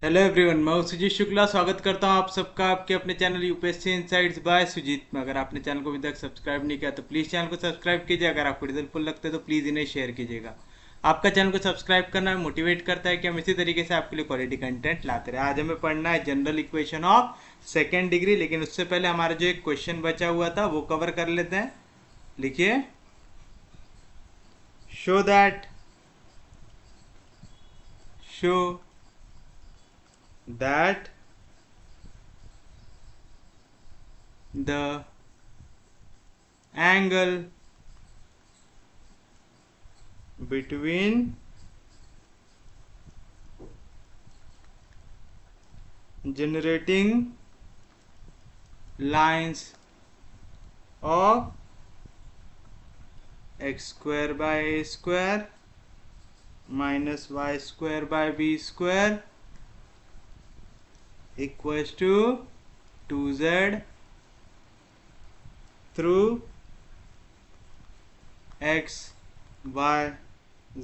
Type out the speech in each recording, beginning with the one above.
Hello everyone, मैं हूं सुजीत शुक्ला। स्वागत करता हूं आप सबका आपके अपने channel UPSC Insights by Sujeet में। अगर आपने चैनल को अभी तक सब्सक्राइब नहीं किया तो प्लीज़ चैनल को सब्सक्राइब कीजिए। अगर आपको रिजल्ट फुल लगता है तो प्लीज़ इन्हें शेयर कीजिएगा। आपका चैनल को सब्सक्राइब करना मोटिवेट करता है कि हम इसी तरीके से आपके लिए क्वालिटी कंटेंट लाते रहे। आज हमें पढ़ना है general equation of second degree, लेकिन उससे पहले हमारा जो एक क्वेश्चन बचा हुआ था वो कवर कर लेते हैं। लिखिए, show that show that the angle between generating lines of x square by a square minus y square by b square equals to 2z through x y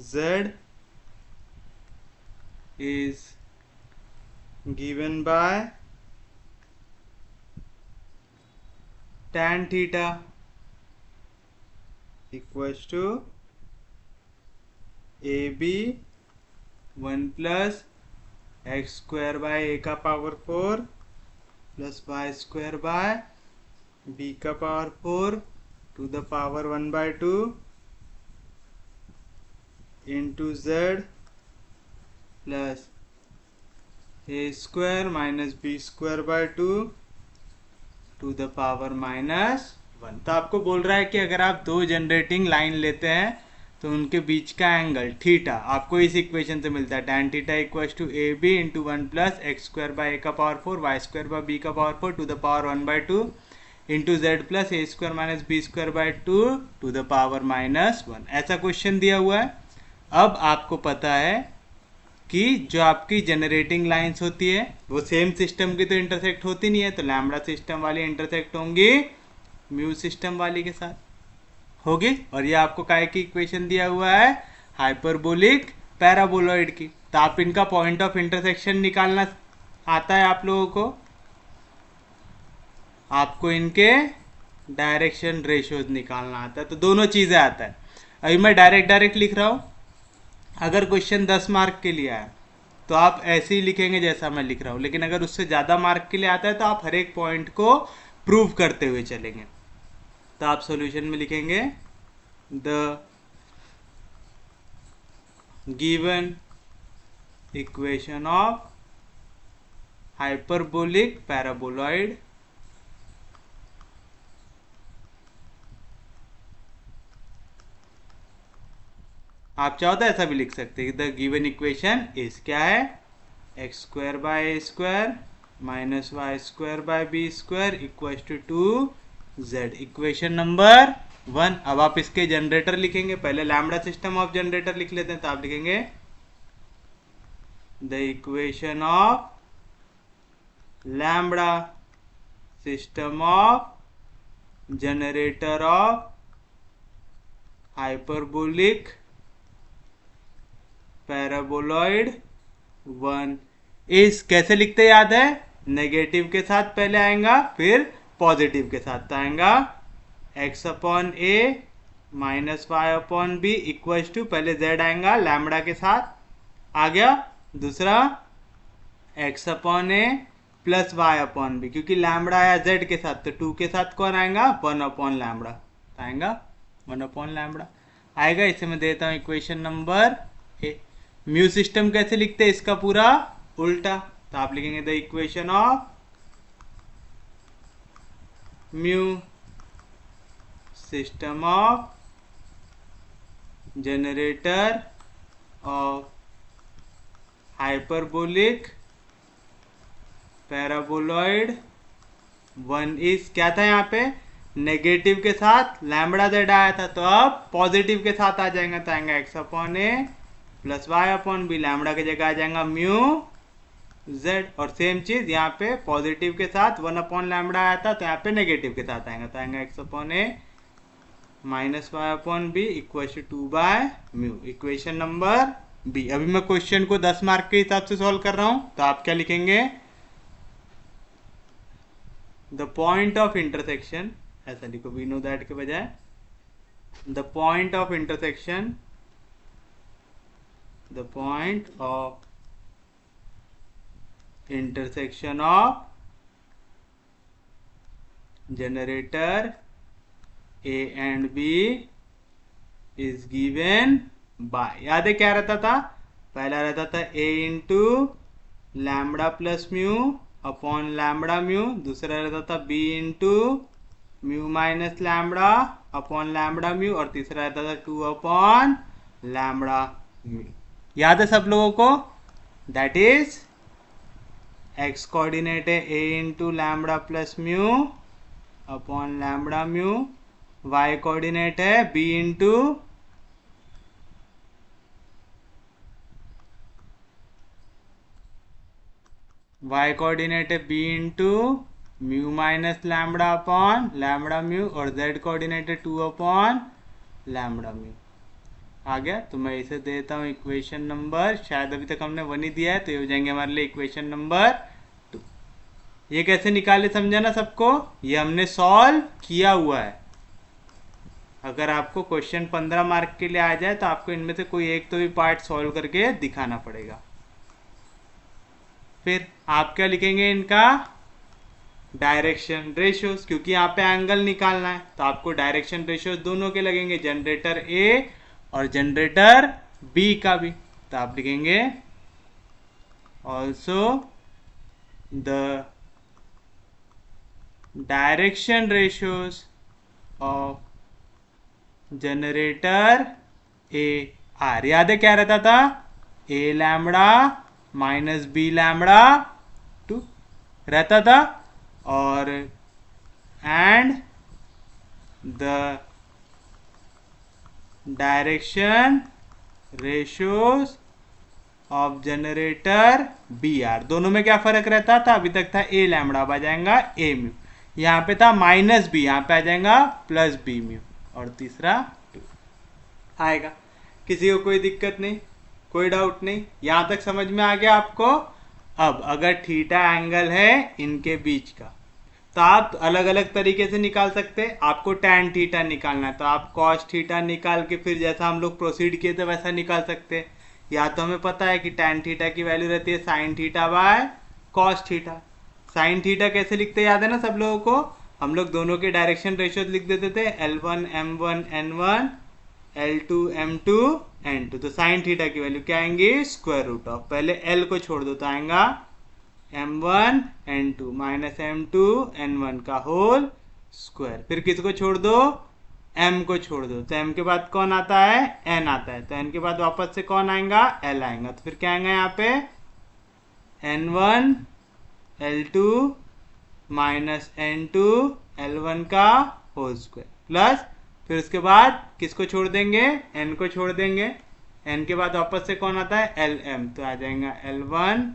z is given by tan theta equals to ab 1 plus x square by a का power 4 plus y square by b का power 4 to the power 1 by 2 into z plus a square minus b square by 2 to the power minus 1। तो आपको बोल रहा है कि अगर आप दो जनरेटिंग लाइन लेते हैं तो उनके बीच का एंगल थीटा आपको इस इक्वेशन से मिलता है। tan theta equals to a b into 1 plus x square by a का power 4 y square by b का power 4 to the power 1 by 2 into z plus a square minus b square by 2 to the power minus 1। ऐसा question दिया हुआ है। अब आपको पता है कि जो आपकी जनरेटिंग लाइंस होती है वो सेम सिस्टम की तो इंटरसेक्ट होती नहीं है, तो लैम्बडा सिस्टम वाली इंटरसेक्ट होंगी म्यू सिस्टम वाली के साथ होगी। और ये आपको काय की इक्वेशन दिया हुआ है, हाइपरबोलिक पैराबोलॉइड की। तो आप इनका पॉइंट ऑफ इंटरसेक्शन निकालना आता है आप लोगों को। आपको इनके डायरेक्शन रेशियोज निकालना आता है, तो दोनों चीज़ें आता है। अभी मैं डायरेक्ट लिख रहा हूँ। अगर क्वेश्चन 10 मार्क के लिए आया तो आप ऐसे ही लिखेंगे जैसा मैं लिख रहा हूँ, लेकिन अगर उससे ज़्यादा मार्क के लिए आता है तो आप हर एक पॉइंट को प्रूव करते हुए चलेंगे। तो आप सॉल्यूशन में लिखेंगे the given equation of hyperbolic paraboloid आप चाहो तो ऐसा भी लिख सकते हैं, द गिवन इक्वेशन इज क्या है, x square by a square minus y square by b square equal to z. Equation number 1। अब आप इसके जनरेटर लिखेंगे। पहले लैम्बडा सिस्टम ऑफ जनरेटर लिख लेते हैं, तो आप लिखेंगे the equation of lambda system of generator off hyperbolic paraboloid 1 इस कैसे लिखते याद है, नेगेटिव के साथ पहले आएगा फिर पॉजिटिव के साथ आएगा x upon a minus y upon b equal to पहले z आएगा लैम्बडा के साथ आ गया, दूसरा x upon a plus y upon b, क्योंकि लैम्बडा आया z के साथ तो 2 के साथ कौन आएगा 1 अपॉन लैम्बडा आएगा 1 अपॉन लैम्बडा आएगा। इसे मैं देता हूँ equation number A. Mu system कैसे लिखते हैं इसका पूरा उल्टा, तो आप लिखेंगे the equation of mu system of generator off hyperbolic paraboloid 1 is क्या था, यहाँ पे नेगेटिव के साथ लैम्बडा जेड आया था, तो अब पॉजिटिव के साथ आ जाएगा, तो आएगा x upon a plus y upon b, lambda की जगह आ जाएगा म्यू जेड। और सेम चीज यहाँ पे पॉजिटिव के साथ 1 अपॉन लैम्बडा आया था, तो यहाँ पे नेगेटिव के साथ आएगा, तो आएगा x upon a minus y upon b equal to 2 by mu. Equation number b. अभी मैं क्वेश्चन को 10 मार्क के हिसाब से सॉल्व कर रहा हूं, तो आप क्या लिखेंगे, द पॉइंट ऑफ इंटरसेक्शन, ऐसा लिखो वी नो दैट के बजाय, the point of intersection, the point of intersection of generator a and b is given by, याद है क्या रहता था, पहला रहता था a into lambda plus mu upon lambda mu, दूसरा रहता था b into mu minus lambda upon lambda mu, और तीसरा रहता था 2 अपॉन लैम्बडा म्यू। याद है सब लोगों को, दैट इज एक्स कोऑर्डिनेट है a into lambda plus mu upon lambda mu, y coordinate है बी इंटू वाई कोऑर्डिनेट है b into mu minus lambda upon lambda mu, और जेड कोऑर्डिनेट है 2 अपॉन लैम्बडा म्यू। आ गया, तो मैं इसे देता हूँ इक्वेशन नंबर, शायद अभी तक हमने 1 ही दिया है, तो ये हो जाएंगे हमारे लिए इक्वेशन नंबर 2। ये कैसे निकाले समझा ना सबको, ये हमने सॉल्व किया हुआ है। अगर आपको क्वेश्चन 15 मार्क के लिए आ जाए तो आपको इनमें से कोई एक तो भी पार्ट सॉल्व करके दिखाना पड़ेगा। फिर आप क्या लिखेंगे, इनका डायरेक्शन रेशियोज, क्योंकि यहाँ पे एंगल निकालना है तो आपको डायरेक्शन रेशियोज दोनों के लगेंगे, जनरेटर ए और जनरेटर बी का भी। तो आप लिखेंगे also the direction ratios of generator a r. याद है क्या रहता था, a lambda minus b lambda 2 रहता था, और and the direction ratios of generator b r, दोनों में क्या फर्क रहता था, अभी तक था ए लैम्बडा, अब आ जाएगा ए म्यू, यहाँ पे था माइनस बी, यहाँ पे आ जाएगा प्लस बी म्यू, और तीसरा 2 आएगा। किसी को कोई दिक्कत नहीं, कोई डाउट नहीं, यहां तक समझ में आ गया आपको। अब अगर थीटा एंगल है इनके बीच का, तो आप अलग अलग तरीके से निकाल सकते हैं। आपको टैन थीटा निकालना है तो आप कॉस थीटा निकाल के फिर जैसा हम लोग प्रोसीड किए थे वैसा निकाल सकते हैं, या तो हमें पता है कि टैन थीटा की वैल्यू रहती है sine theta by cos theta. Sine theta कैसे लिखते याद है ना सब लोगों को, हम लोग दोनों के डायरेक्शन रेशियो लिख देते थे, L1 M1 N1 L2 M2 N2। तो साइन थीटा की वैल्यू क्या आएंगी, स्क्वायर रूट ऑफ, पहले L को छोड़ दो तो आएगा M1 N2 minus M2 N1 का होल स्क्वायर, फिर किसको छोड़ दो, M को छोड़ दो, तो M के बाद कौन आता है, N आता है, तो N के बाद वापस से कौन आएगा, L आएगा, तो फिर क्या आएगा यहाँ पे N1 L2 minus N2 L1 का होल स्क्वायर, प्लस फिर उसके बाद किसको छोड़ देंगे, N को छोड़ देंगे, N के बाद वापस से कौन आता है, LM, तो आ जाएगा L1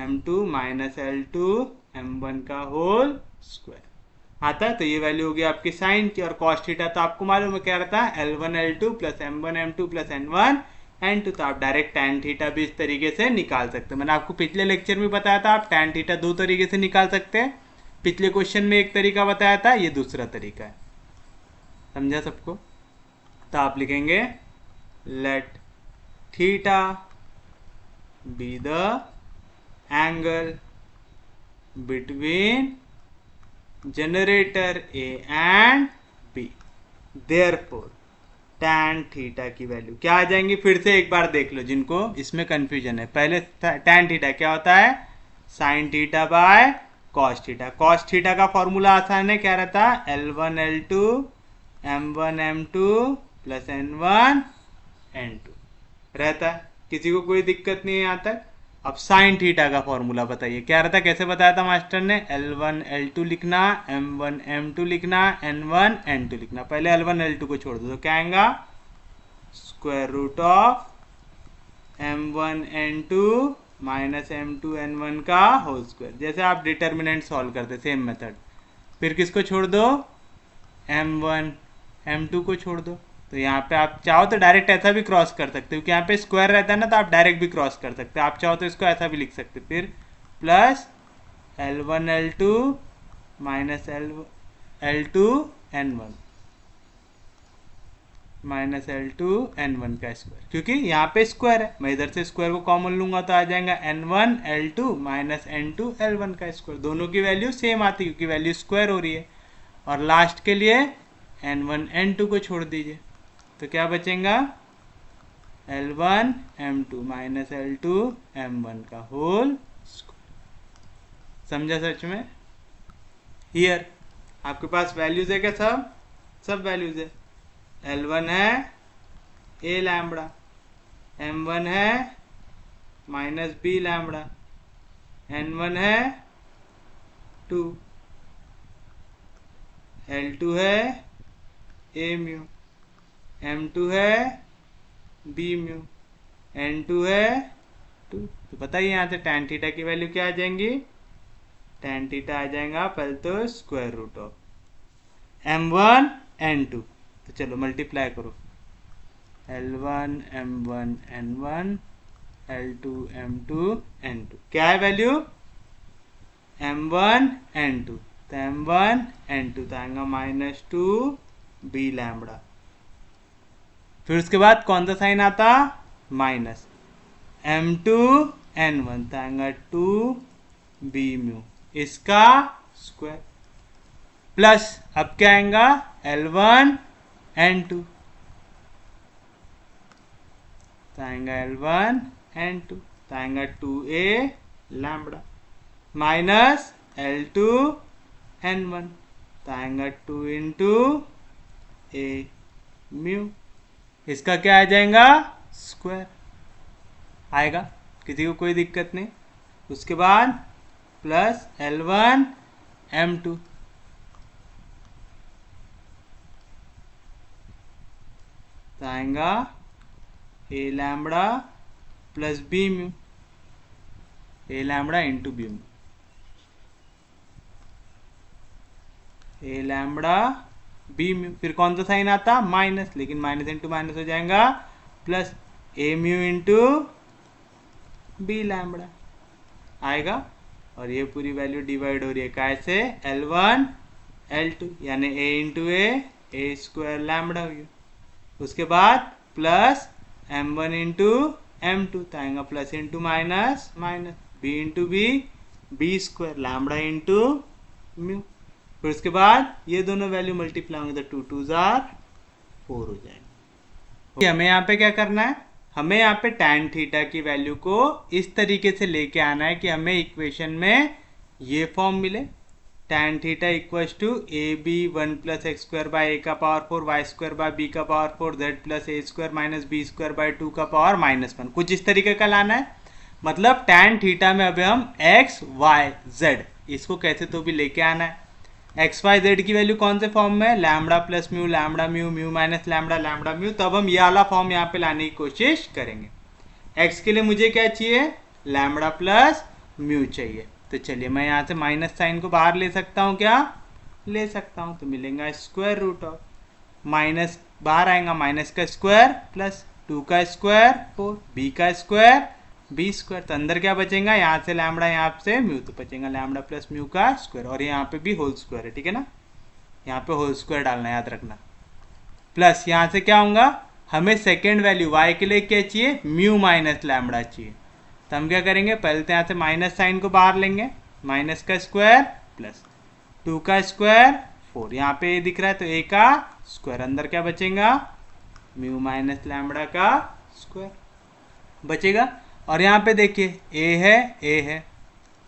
M2 minus L2 M1 का होल स्क्वायर आता है। तो ये वैल्यू होगी आपकी साइन की, और कॉस थीटा तो आपको मालूम है क्या रहता है, L1 L2 plus M1 M2 plus N1 N2। तो आप डायरेक्ट टैन थीटा भी इस तरीके से निकाल सकते हैं। मैंने आपको पिछले लेक्चर में बताया था आप टैन थीटा 2 तरीके से निकाल सकते हैं। पिछले क्वेश्चन में एक तरीका बताया था, ये दूसरा तरीका है, समझा सबको। तो आप लिखेंगे let theta be the angle between generator a and b, therefore tan theta की वैल्यू क्या आ जाएंगी, फिर से एक बार देख लो जिनको इसमें कंफ्यूजन है। पहले टैन थीटा क्या होता है, sine theta by cos theta. Cos theta का फॉर्मूला आसान है, क्या रहता है, L1 L2 M1 M2 plus N1 N2 रहता है, किसी को कोई दिक्कत नहीं है यहाँ तक। अब साइन थीटा का फॉर्मूला बताइए क्या रहता है, कैसे बताया था मास्टर ने, L1 L2 लिखना, M1 M2 लिखना, N1 N2 लिखना। पहले L1 L2 को छोड़ दो तो क्या आएगा, square root of M1 N2 minus M2 N1 का होल स्क्वायर, जैसे आप डिटर्मिनेंट सॉल्व करते सेम मेथड। फिर किसको छोड़ दो, M1 M2 को छोड़ दो, तो यहाँ पे आप चाहो तो डायरेक्ट ऐसा भी क्रॉस कर सकते हो, क्योंकि यहाँ पे स्क्वायर रहता है ना, तो आप डायरेक्ट भी क्रॉस कर सकते हो। आप चाहो तो इसको ऐसा भी लिख सकते हो, फिर plus L1 L2 minus L2 N1 minus L2 N1 का स्क्वायर, क्योंकि यहाँ पे स्क्वायर है, मैं इधर से स्क्वायर को कॉमन लूंगा तो आ जाएगा N1 L2 minus N2 L1 का स्क्वायर। दोनों की वैल्यू सेम आती है क्योंकि वैल्यू स्क्वायर हो रही है। और लास्ट के लिए N1 N2 को छोड़ दीजिए, तो क्या बचेगा L1 M2 minus L2 M1 का होल स्क्वायर। समझा सच में? हियर आपके पास वैल्यूज है क्या? सब वैल्यूज है। L1 है a लैम्बडा, M1 है माइनस b लैम्बडा, N1 है 2, L2 है a म्यू, M2 है b म्यू, N2 है 2। तो बताइए यहाँ से tan थीटा की वैल्यू क्या आ जाएंगी? tan थीटा आ जाएगा पहले तो square root of M1 N2। तो चलो मल्टीप्लाई करो, L1 M1 N1 L2 M2 N2, क्या है वैल्यू? M1 N2, तो M1 N2 तो आएगा माइनस 2 b लैम्बडा। फिर उसके बाद कौन सा साइन आता? माइनस M2 N1 तो आएगा 2 b म्यू, इसका स्क्वायर, प्लस अब क्या आएगा? L1 N2 तो आएगा L1 N2 तो आएगा 2a lambda, minus L2 N1 तो आएगा 2 इंटू a म्यू, इसका क्या आ जाएगा? स्क्वायर आएगा, किसी को कोई दिक्कत नहीं। उसके बाद प्लस L1 M2 तो आएगा a lambda plus b mu, a lambda into b mu, a lambda b mu. फिर कौन सा साइन आता? माइनस, लेकिन माइनस इंटू माइनस हो जाएगा plus a mu into b lambda आएगा। और ये पूरी वैल्यू डिवाइड हो रही है कैसे? L1 L2 यानी a into a square lambda हो गया। उसके बाद प्लस M1 इंटू M2 तो आएगा plus into minus minus, b into b square lambda into mu. फिर उसके बाद ये दोनों वैल्यू मल्टीप्लाई होंगे तो 2 2 जार 4 हो जाएगा। हमें यहाँ पे क्या करना है? हमें यहाँ पे tan थीटा की वैल्यू को इस तरीके से लेके आना है कि हमें इक्वेशन में ये फॉर्म मिले, tan theta equals to a b 1 plus x square by a का power 4 y square by b का power 4 z plus a square minus b square by 2 का पावर -1, कुछ इस तरीके का लाना है। मतलब tan थीटा में अभी हम x y z इसको कैसे तो भी लेके आना है। एक्स वाई जेड की वैल्यू कौन से फॉर्म में? Lambda plus mu, lambda mu, mu minus lambda, lambda mu. तब हम ये वाला फॉर्म यहाँ पे लाने की कोशिश करेंगे। एक्स के लिए मुझे क्या चाहिए? लैम्बडा प्लस म्यू चाहिए। तो चलिए मैं यहाँ से माइनस साइन को बाहर ले सकता हूँ क्या? ले सकता हूँ। तो मिलेगा स्क्वायर रूट ऑफ, माइनस बाहर आएगा माइनस का स्क्वायर प्लस 2 का स्क्वायर 4, बी का स्क्वायर बी स्क्वायर। तो अंदर क्या बचेगा? यहाँ से लैम्बडा, यहाँ से म्यू, तो बचेगा लैम्बडा प्लस म्यू का स्क्वायर। और यहाँ पे भी होल स्क्वायर है, ठीक है ना? यहाँ पे होल स्क्वायर डालना, याद रखना। प्लस यहाँ से क्या होगा? हमें सेकेंड वैल्यू y के लिए क्या चाहिए? म्यू माइनस लैम्बडा चाहिए। तो हम क्या करेंगे? पहले तो यहाँ से माइनस साइन को बाहर लेंगे, माइनस का स्क्वायर प्लस 2 का स्क्वायर 4, यहाँ पे दिख रहा है तो a का स्क्वायर, अंदर क्या बचेगा? म्यू माइनस लैम्बडा का स्क्वायर बचेगा। और यहाँ पे देखिए a है,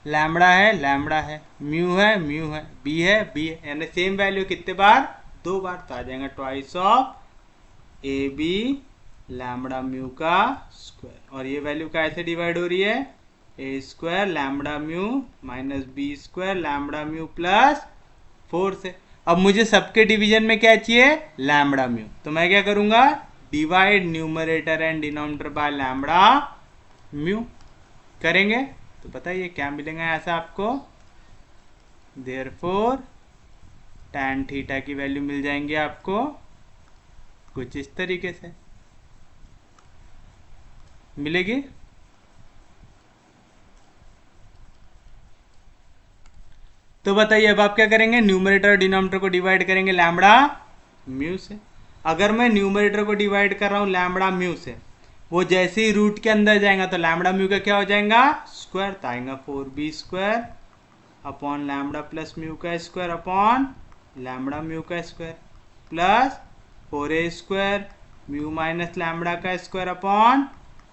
लैम्बडा है, म्यू है, b है, यानी सेम वैल्यू कितने बार? 2 बार। तो आ जाएगा twice of a b lambda mu का स्क्वायर। और ये वैल्यू कैसे डिवाइड हो रही है? A square lambda mu minus b square lambda mu plus 4 से। अब मुझे सबके डिवीजन में क्या चाहिए? Lambda mu. तो मैं क्या करूंगा? Divide numerator and denominator by lambda mu करेंगे। तो बताइए क्या मिलेगा यहाँ से आपको? देयरफॉर tan थीटा की वैल्यू मिल जाएंगे आपको कुछ इस तरीके से मिलेगी। तो बताइए अब आप क्या करेंगे, न्यूमरेटर और डिनोमिनेटर को डिवाइड करेंगे लैम्बडा म्यू से। अगर मैं न्यूमरेटर को डिवाइड कर रहा हूं लैम्बडा म्यू से, वो जैसे ही रूट के अंदर जाएगा तो लैम्बडा म्यू का क्या हो जाएगा, स्क्वायर। तो आएगा 4b² upon lambda plus mu का स्क्वायर अपॉन लैम्बडा म्यू का square plus 4a² mu minus lambda का स्क्वायर अपॉन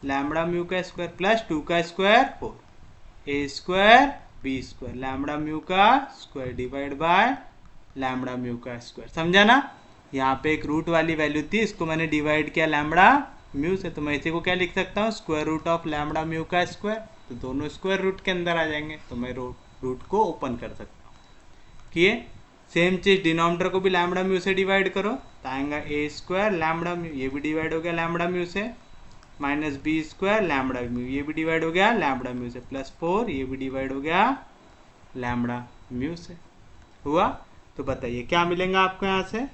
लैम्बडा म्यू का स्क्वायर प्लस 2 का square 4a² b² lambda mu का square divide by lambda mu का square. समझा ना? यहाँ पे एक रूट वाली वैल्यू थी, इसको मैंने डिवाइड किया लैम्बडा म्यू से, तो मैं इसी को क्या लिख सकता हूँ, square root of lambda mu का स्क्वायर। तो दोनों स्क्वायर रूट के अंदर आ जाएंगे, तो मैं रूट को ओपन कर सकता हूँ। किए सेम चीज डिनोमिनेटर को भी लैम्बडा म्यू से डिवाइड करो, तो आएगा a² लैम्बडा म्यू, ये भी डिवाइड हो गया लैम्बडा म्यू से, माइनस b² लैम्बडा म्यू, ये भी डिवाइड हो गया लैम्बडा म्यू से, प्लस 4 ये भी डिवाइड हो गया लैम्बडा म्यू से। हुआ? तो बताइए क्या मिलेगा आपको यहाँ से?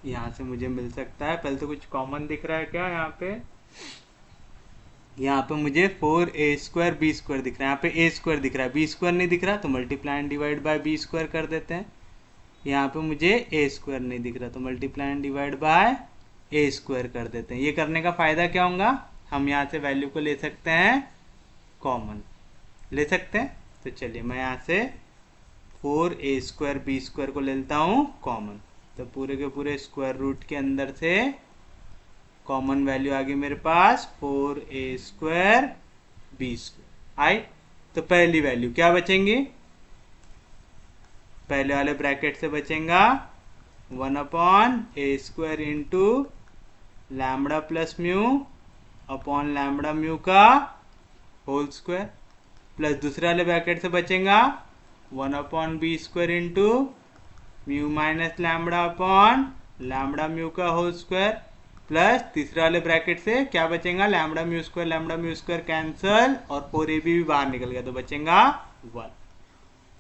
यहाँ से मुझे मिल सकता है, पहले तो कुछ कॉमन दिख रहा है क्या यहाँ पे? यहाँ पे मुझे 4a² b² दिख रहा है, यहाँ पे a² दिख रहा है, b² नहीं दिख रहा, तो multiply and divide by b² कर देते हैं। यहाँ पे मुझे a² नहीं दिख रहा, तो multiply and divide by a² कर देते हैं। ये करने का फायदा क्या होगा, हम यहाँ से वैल्यू को ले सकते हैं कॉमन, ले सकते हैं। तो चलिए मैं यहाँ से 4a² b² को ले लेता हूँ कॉमन, तो पूरे के पूरे स्क्वायर रूट के अंदर से कॉमन वैल्यू आ गई मेरे पास 4a² b² आई। तो पहली वैल्यू क्या बचेंगी, पहले वाले ब्रैकेट से बचेगा 1/a² into lambda plus mu upon lambda mu का होल स्क्वायर, प्लस दूसरे वाले ब्रैकेट से बचेगा 1/b² into mu minus lambda upon lambda mu का होल स्क्वायर, प्लस तीसरे वाले ब्रैकेट से क्या बचेगा, लैम्बडा म्यू स्क्वायर कैंसल और 4ab भी बाहर निकल गया, तो बचेगा 1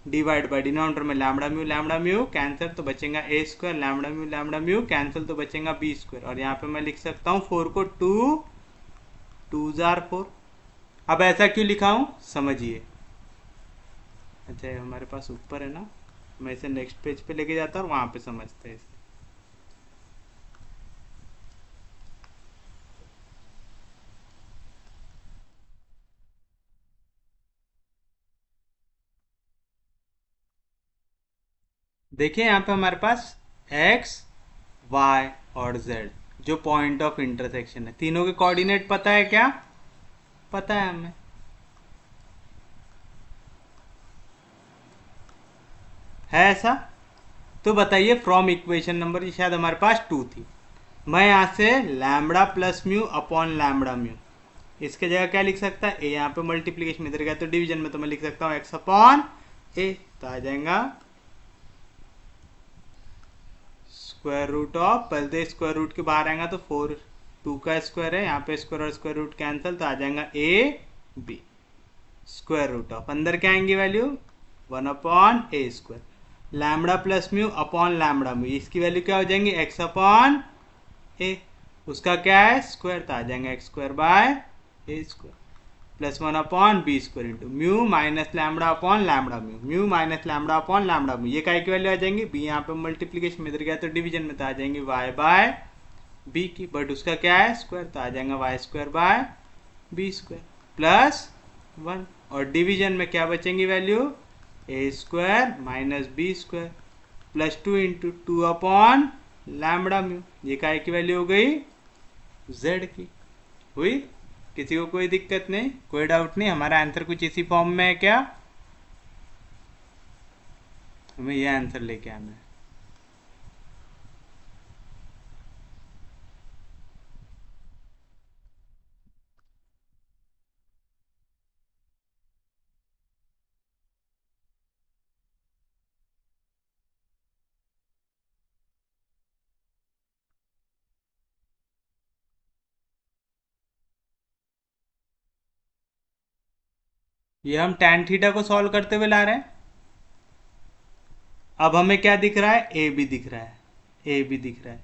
डिवाइड बाय डिनोमिनेटर में लैम्बडा म्यू कैंसल, तो बचेगा a² लैम्बडा म्यू कैंसल, तो बचेगा b²। और यहाँ पे मैं लिख सकता हूँ 4 को 2 जार 4। अब ऐसा क्यों लिखा हूँ समझिए। अच्छा हमारे पास ऊपर है ना, मैं इसे नेक्स्ट पेज पे लेके जाता हूँ, वहां पे समझते हैं इसे। देखिए यहाँ पे हमारे पास x, y और z जो पॉइंट ऑफ इंटरसेक्शन है, तीनों के कोऑर्डिनेट पता है क्या, पता है हमें। है ऐसा? तो बताइए फ्रॉम इक्वेशन नंबर, शायद हमारे पास 2 थी, मैं यहाँ से lambda plus mu upon lambda mu, इसके जगह क्या लिख सकता है, ए, यहाँ पे मल्टीप्लीकेशन इधर गया तो डिवीजन में, तो मैं लिख सकता हूँ x अपॉन ए, तो आ जाएगा स्क्वायर रूट ऑफ, पहले स्क्वायर रूट के बाहर आएगा तो 4 2 का स्क्वायर है, यहाँ पे स्क्वायर और स्क्वायर रूट कैंसिल, तो आ जाएगा a b square root of, अंदर क्या आएंगी value 1/a², lambda plus mu upon lambda mu, इसकी वैल्यू क्या हो जाएंगी x अपॉन ए, उसका क्या है स्क्वायर, तो आ जाएगा x² by a² plus 1/b² into mu minus lambda upon lambda mu, mu minus lambda upon lambda mu, ये काय की वैल्यू आ जाएंगी b, यहाँ पे मल्टीप्लीकेशन में इधर गया तो डिवीजन में, तो आ जाएंगी y बाय b की, बट उसका क्या है स्क्वायर, तो आ जाएगा y² बाय b² प्लस 1, और डिवीजन में क्या बचेंगी value a² minus b² plus 2 into 2/, lambda mu, ये काय की वैल्यू हो गई z की। हुई? किसी को कोई दिक्कत नहीं, कोई डाउट नहीं, हमारा आंसर कुछ इसी फॉर्म में है क्या, हमें ये आंसर लेके आना है। ये हम tan थीटा को सॉल्व करते हुए ला रहे हैं। अब हमें क्या दिख रहा है, ए बी दिख रहा है, ए बी दिख रहा है,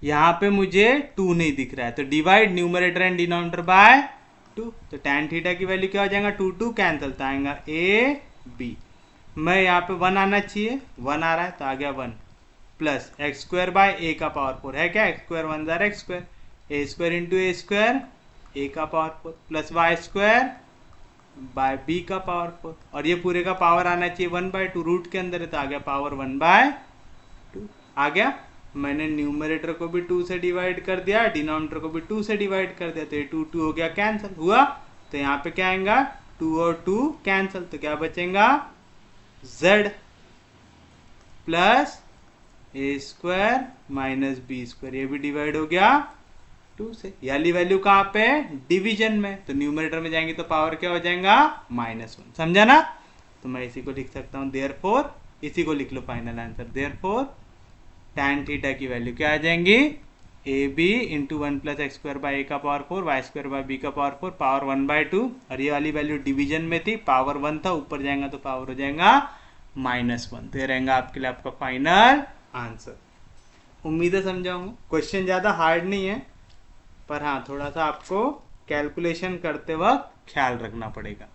यहाँ पे मुझे 2 नहीं दिख रहा है, तो divide numerator and denominator bye 2। तो tan थीटा की वैल्यू क्या हो जाएगा, 2 कैंसिल, तो आएगा ए बी। मैं यहाँ पे 1 आना चाहिए, 1 आ रहा है तो आ गया 1, plus x square by a का पावर 4 है क्या, एक्स स्क्वायर 1 जार x square, a square into a square a का power 4 plus y square by b का पावर 4, और ये पूरे का पावर आना चाहिए 1/2, रूट के अंदर है तो आ गया पावर 1/2 आ गया। मैंने न्यूमरेटर को भी 2 से डिवाइड कर दिया, डिनोमिनेटर को भी 2 से डिवाइड कर दिया, तो ये 2 2 हो गया कैंसिल हुआ। तो यहाँ पे क्या आएगा, 2 और 2 कैंसिल, तो क्या बचेगा z plus a square minus b square, ये भी डिवाइड हो गया 2 से। ये वाली वैल्यू कहाँ पे, डिवीजन में, तो न्यूमरेटर में जाएंगे तो पावर क्या हो जाएगा -1, समझा ना। तो मैं इसी को लिख सकता हूँ देयरफॉर, इसी को लिख लो final answer, therefore tan theta की वैल्यू क्या आ जाएंगी, a b into 1 plus x square by a का power 4 y square by b का पावर 4 पावर 1/2, और ये वाली वैल्यू डिवीजन में थी, पावर 1 था, ऊपर जाएगा तो पावर हो जाएगा -1। तो ये रहेगा आपके लिए आपका फाइनल आंसर। उम्मीद है समझाऊंगा, क्वेश्चन ज़्यादा हार्ड नहीं है, पर हाँ थोड़ा सा आपको कैलकुलेशन करते वक्त ख्याल रखना पड़ेगा,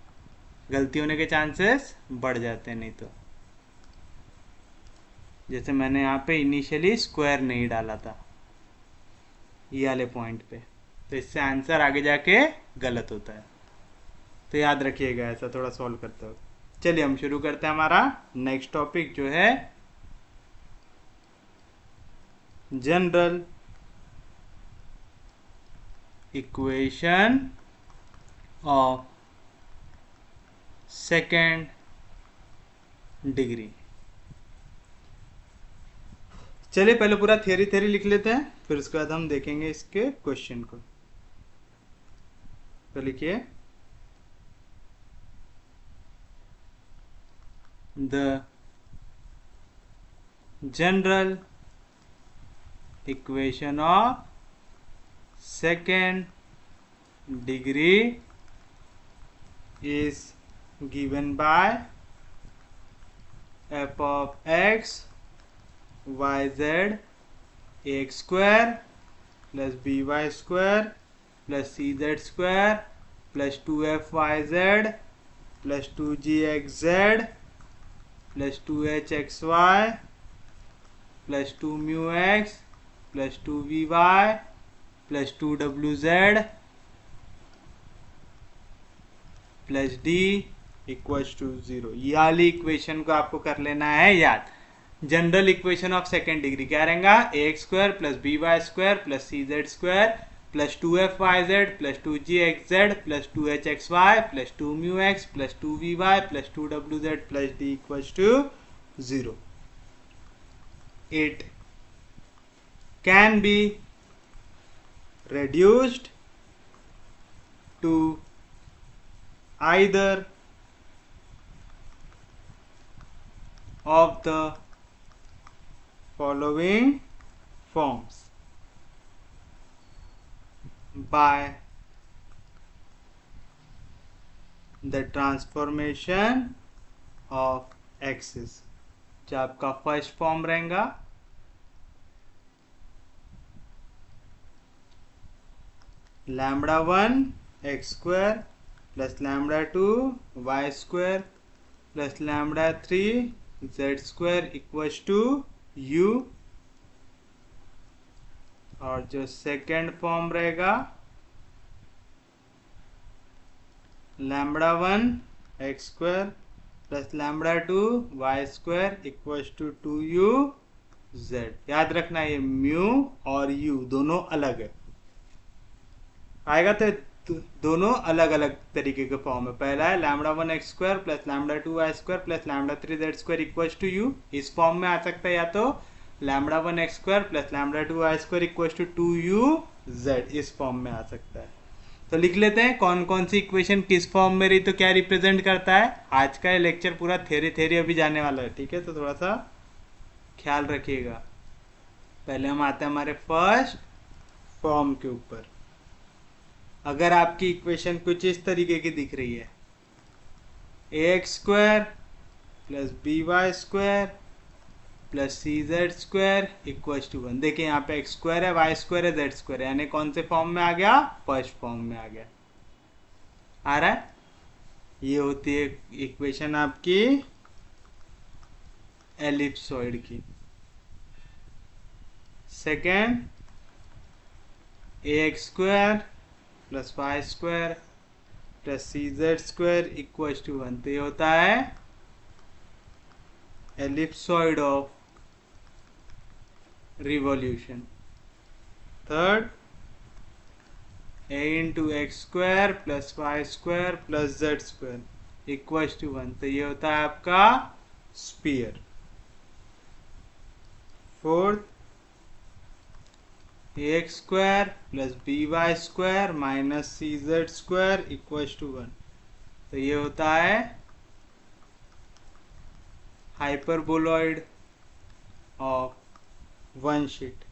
गलती होने के चांसेस बढ़ जाते हैं नहीं तो। जैसे मैंने यहाँ पे इनिशियली स्क्वायर नहीं डाला था ये वाले पॉइंट पे, तो इससे आंसर आगे जाके गलत होता है, तो याद रखिएगा ऐसा थोड़ा सॉल्व करते वक्त। चलिए हम शुरू करते हैं हमारा नेक्स्ट टॉपिक जो है general equation of second degree. चलिए पहले पूरा थियरी लिख लेते हैं, फिर उसके बाद हम देखेंगे इसके क्वेश्चन को। तो लिखिए, the general equation of second degree is given by f of x yz ax square plus by square plus cz square plus 2fyz plus 2gxz plus 2hxy plus 2 mu x plus 2vy plus 2wz plus d equals to 0। ये वाली equation को आपको कर लेना है याद। General equation of second degree क्या रहेगा, a x square plus b y square plus c z square plus 2f(yz) plus 2gxz plus 2hxy plus 2 mu x plus 2vy plus 2wz plus d equals to 0। It can be reduced to either of the following forms by the transformation of x's। जो आपका first form रहेगा λ1 x square plus λ2 y square plus λ3 z square equals to u, और जो second form रहेगा λ1 x square plus λ2 y square equals to 2u z। याद रखना ये mu और u दोनों अलग है, आएगा तो दोनों अलग अलग तरीके के फॉर्म है। पहला है λ1 x square plus λ2 y square plus λ3 z square equals to u, इस फॉर्म में आ सकता है, या तो λ1 x square plus λ2 y square equals to 2u z, इस फॉर्म में आ सकता है। तो लिख लेते हैं कौन कौन सी इक्वेशन किस फॉर्म में रही तो क्या रिप्रेजेंट करता है। आज का ये लेक्चर पूरा थ्योरी अभी जाने वाला है, ठीक है, तो थोड़ा सा ख्याल रखिएगा। पहले हम आते हैं हमारे फर्स्ट फॉर्म के ऊपर। अगर आपकी इक्वेशन कुछ इस तरीके की दिख रही है, a x square plus b y square plus c z square equal to 1। देखिए यहाँ पे एक्स स्क्वायर है, वाई स्क्वायर है, जेड स्क्वायर है, यानी कौन से फॉर्म में आ गया? फर्स्ट फॉर्म में आ गया। आ रहा है? ये होती है इक्वेशन आपकी एलिप्सॉइड की। Second, a x square plus y square plus c z square equal to 1। तो ये होता है ellipsoid of revolution. Third, a into x square plus y square plus z square equal to 1। तो ये होता है आपका sphere. Fourth, a x square plus b y square minus c z square equal to 1। तो ये होता है hyperboloid of one sheet.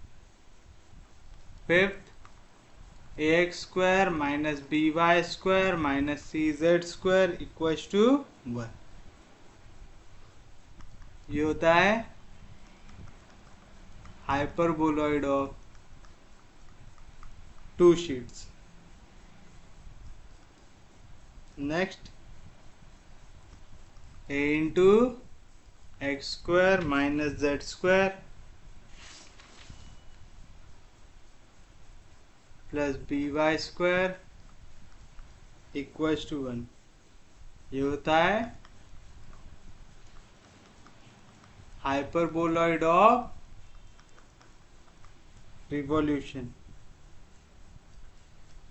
Fifth, A x square minus b y square minus c z square equal to 1। ये होता है hyperboloid of two sheets. Next, a into x square minus z square plus b y square equal to 1। ये होता है hyperboloid of revolution.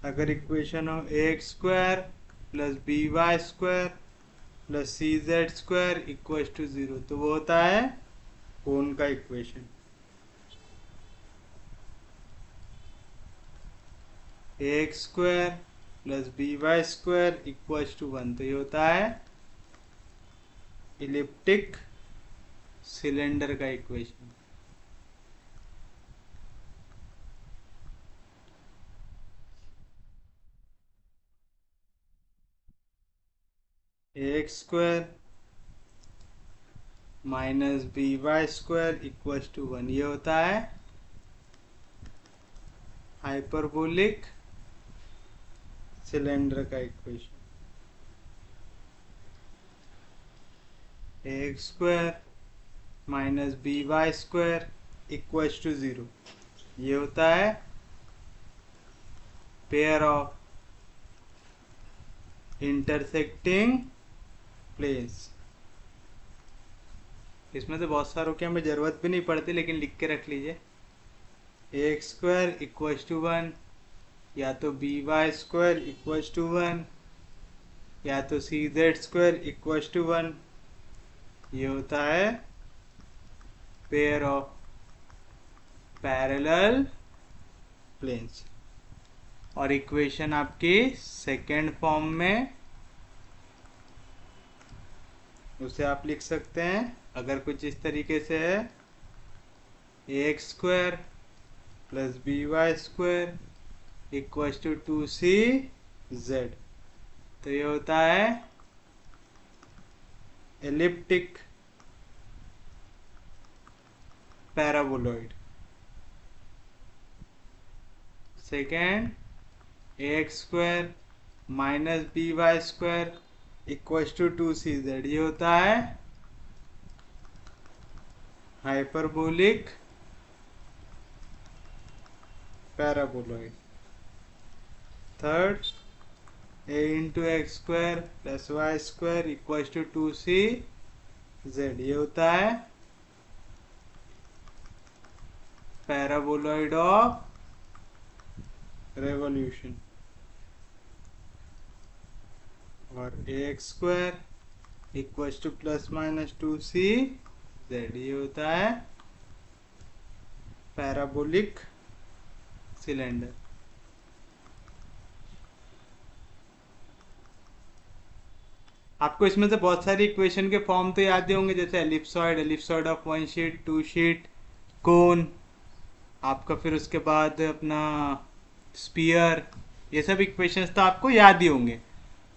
अगर equation हो a x square plus b y square plus c z square equal to 0, तो वो होता है cone का equation. A x square plus b y square equal to 1, तो ये होता है इलिप्टिक सिलेंडर का equation. A x square minus b y square equal to 1, ये होता है हाइपरबोलिक सिलेंडर का equation. A x square minus b y square equal to 0, ये होता है पेयर ऑफ इंटरसेक्टिंग प्लेन्स। इसमें तो बहुत सारों की हमें ज़रूरत भी नहीं पड़ती, लेकिन लिख के रख लीजिए। A x square equal to 1, या तो b y square equal to 1, या तो c z square equal to 1। ये होता है पेयर ऑफ पैरेलल प्लेन्स। और इक्वेशन आपकी सेकेंड फॉर्म में उसे आप लिख सकते हैं अगर कुछ इस तरीके से है, a x square plus b y square equal to 2c Z. तो ये होता है elliptic paraboloid. Second, a x square minus b y square equal to 2c Z, ये होता है hyperbolic paraboloid. Third, A into x square plus y square equal to 2c Z, ये होता है पैराबोलॉइड ऑफ रेवोल्यूशन। और ए x square equal two plus minus 2c Z, ये होता है पैराबोलिक सिलेंडर। आपको इसमें से बहुत सारी इक्वेशन के फॉर्म तो याद ही होंगे, जैसे ellipsoid, ellipsoid of one sheet, two sheet, cone, आपका फिर उसके बाद अपना स्पीयर, ये सब इक्वेशंस तो आपको याद ही होंगे।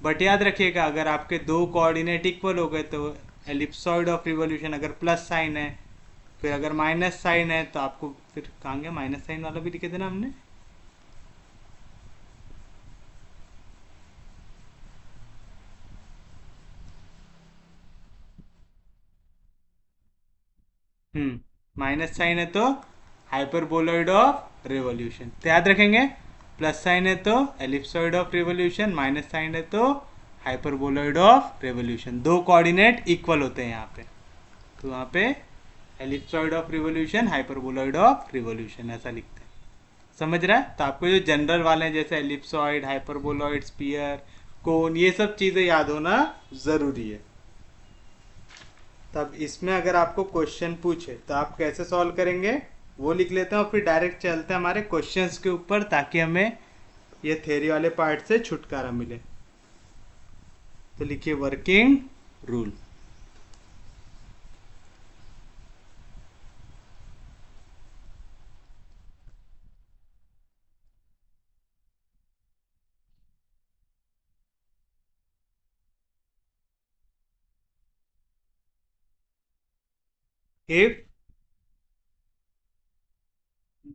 बट याद रखिएगा, अगर आपके दो कोऑर्डिनेट इक्वल हो गए तो एलिप्सॉइड ऑफ रिवॉल्यूशन, अगर प्लस साइन है फिर अगर माइनस साइन है तो आपको फिर कहाँ गया, माइनस साइन वाला भी लिखे थे ना हमने। माइनस साइन है तो हाइपरबोलॉइड ऑफ रिवॉल्यूशन, तो याद रखेंगे। प्लस साइन है तो ellipsoid of revolution, minus sign है तो हाइपरबोलॉइड ऑफ रिवॉल्यूशन। दो कोऑर्डिनेट इक्वल होते हैं यहाँ पे, तो वहाँ पे ellipsoid of revolution, hyperboloid of revolution ऐसा लिखते हैं। समझ रहा है? तो आपको जो जनरल वाले हैं जैसे एलिप्सॉइड, हाइपरबोलॉइड, स्पीयर, कोन, ये सब चीज़ें याद होना ज़रूरी है। तब इसमें अगर आपको क्वेश्चन पूछे तो आप कैसे सॉल्व करेंगे वो लिख लेते हैं, और फिर डायरेक्ट चलते हैं हमारे क्वेश्चंस के ऊपर, ताकि हमें ये थ्योरी वाले पार्ट से छुटकारा मिले। तो लिखिए working rule. If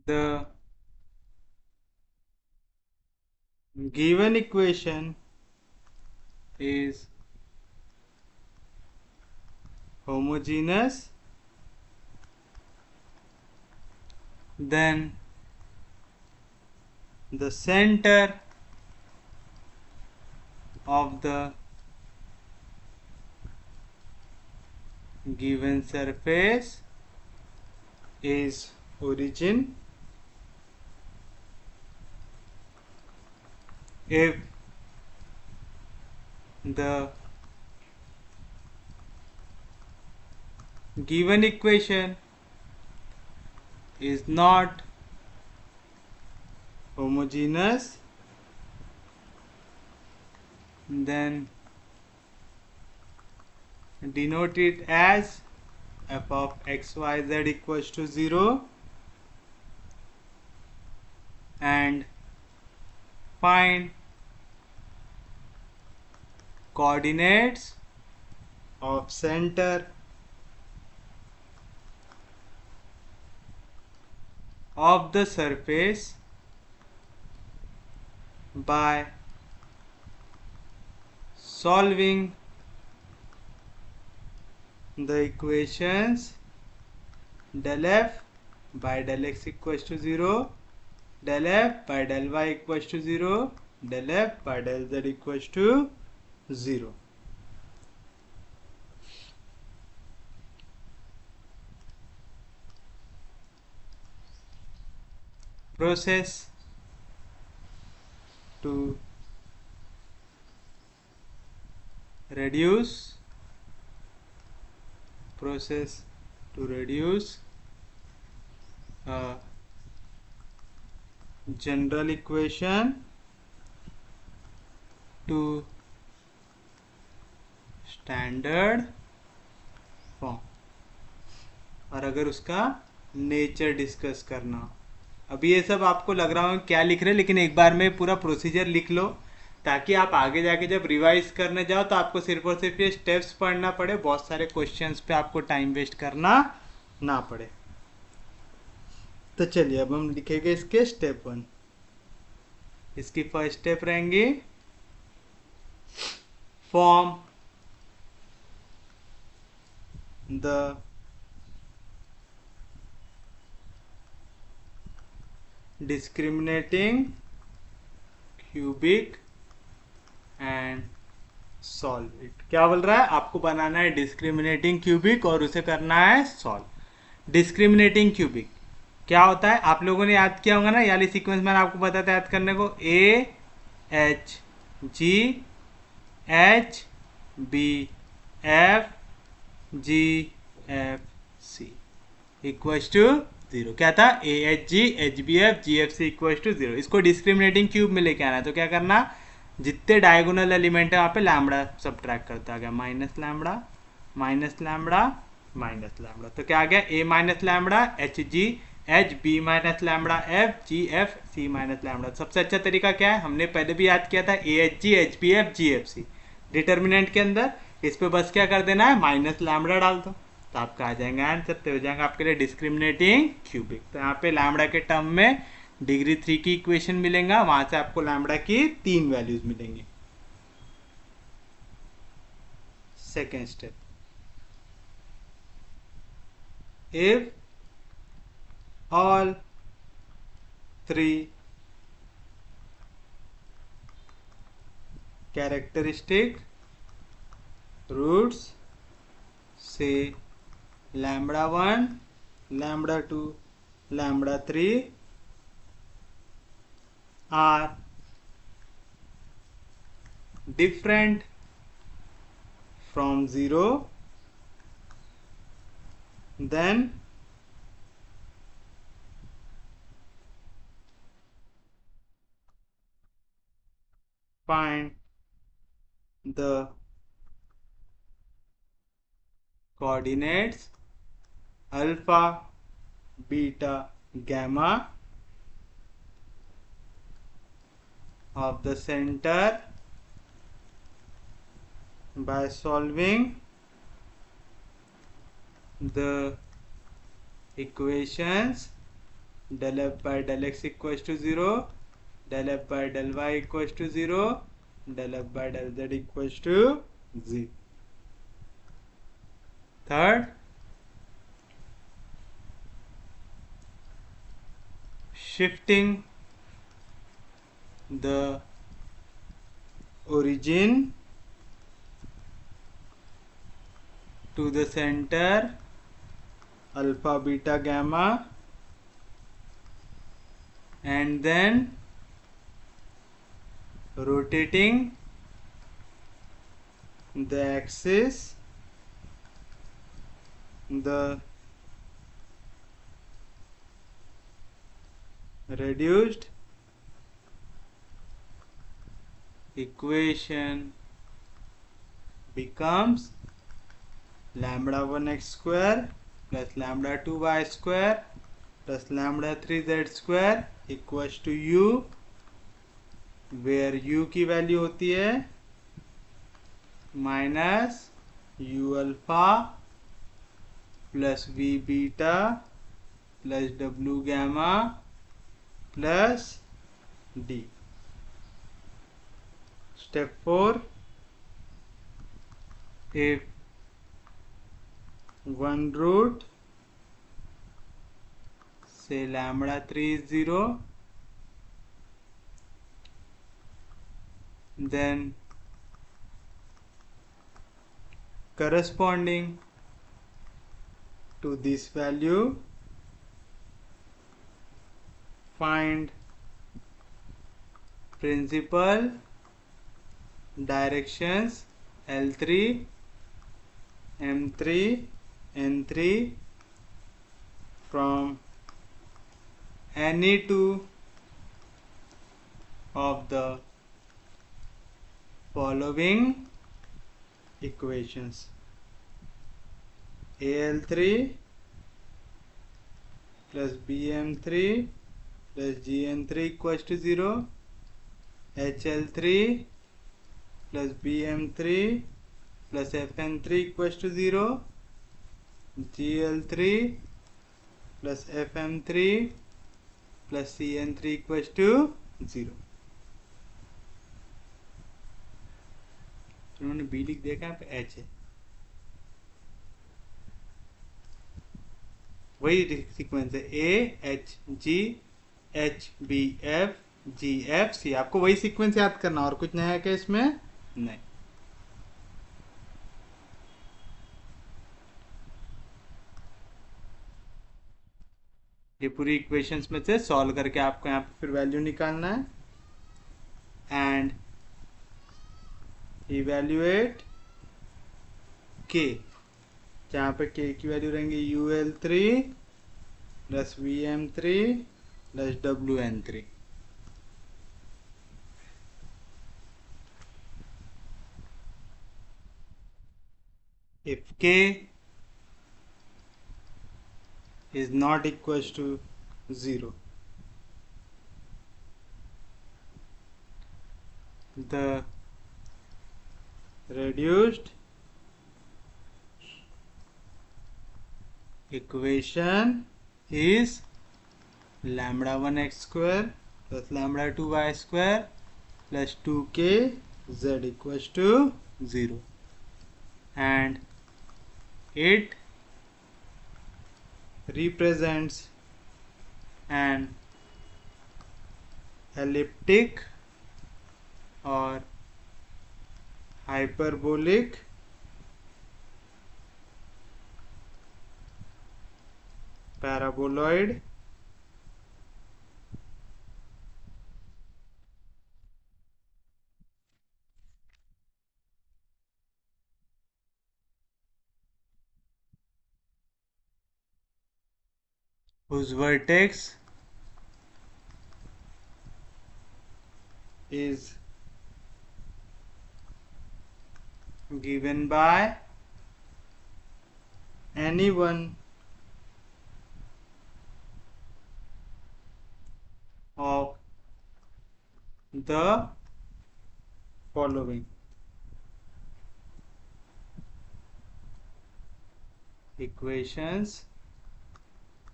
the given equation is homogeneous, then the center of the given surface is origin. If the given equation is not homogeneous, then denote it as f of x y z equals to 0 and find coordinates of center of the surface by solving the equations del f by del x equals to 0, del f by del y equals to 0, del f by del z equals to 0. Process to reduce a general equation to standard form, और अगर उसका nature discuss करना। अभी ये सब आपको लग रहा हो क्या लिख रहे हैं, लेकिन एक बार में पूरा प्रोसीजर लिख लो, ताकि आप आगे जाके जब रिवाइज करने जाओ तो आपको सिर्फ और सिर्फ ये स्टेप्स पढ़ना पड़े, बहुत सारे क्वेश्चंस पे आपको टाइम वेस्ट करना ना पड़े। तो चलिए अब हम लिखेंगे इसके स्टेप 1। इसकी फर्स्ट स्टेप रहेंगी form the discriminating cubic and solve it. क्या बोल रहा है? आपको बनाना है डिस्क्रिमिनेटिंग क्यूबिक और उसे करना है सॉल्व। डिस्क्रिमिनेटिंग क्यूबिक क्या होता है? आप लोगों ने याद किया होगा ना, याली सीक्वेंस मैंने आपको बताया था याद करने को, a h g h b f g f c equals to 0। क्या था? A h g h b f g f c equals to 0। इसको डिस्क्रिमिनेटिंग क्यूब में लेके आना है, तो क्या करना, जितने डायगोनल एलिमेंट है वहाँ पे लैम्बडा सब्ट्रैक्ट करता आ गया, minus lambda minus lambda minus lambda. तो क्या आ गया? A minus lambda h g h b minus lambda f g f c minus lambda. सबसे अच्छा तरीका क्या है? हमने पहले भी याद किया था, a h g h b f g f c determinant के अंदर। इस पे बस क्या कर देना है, माइनस लैम्बडा डाल दो। तो आपका आ जाएगा आंसर, तो हो जाएगा आपके लिए डिस्क्रिमिनेटिंग क्यूबिक। तो यहाँ पे लैम्बडा के टर्म में डिग्री 3 की इक्वेशन मिलेगा, वहां से आपको लैम्बडा की 3 वैल्यूज मिलेंगी। Second step, if all three characteristic roots, say lambda 1, lambda 2, lambda 3 are different from 0, then find the coordinates alpha, beta, gamma of the center by solving the equations del f by del x equals to 0, del f by del y equals to 0, del f by del z equals to 0. Third, shifting the origin to the center alpha, beta, gamma, and then rotating the axis, the reduced equation becomes lambda 1 x square plus lambda 2 y square plus lambda 3 z square equals to u, where u की value होती है minus u alpha plus v beta plus w gamma plus d. Step 4, if one root, say lambda 3 is 0, then corresponding to this value find principal directions L3, M3, N3 from any two of the following equations: AL3 plus BM3 plus GN3 equals to 0, HL3 plus BM3 plus FN3 equals to 0, GL3 plus FM3 plus CN3 equals to 0. उन्होंने B लिख दिया, यहाँ पे H है, वही sequence है a h g h b f g f c, आपको वही सीक्वेंस याद करना, और कुछ नया है क्या इसमें? नहीं। ये पूरी इक्वेशंस में से सॉल्व करके आपको यहाँ पे फिर वैल्यू निकालना है एंड इवेल्युएट के, जहाँ पे के की वैल्यू रहेंगी UL3 plus VM3 plus WN3. If k is not equals to 0, the reduced equation is lambda 1 x square plus lambda 2 y square plus 2k z equals to 0, and it represents an elliptic or hyperbolic paraboloid whose vertex is given by any one of the following equations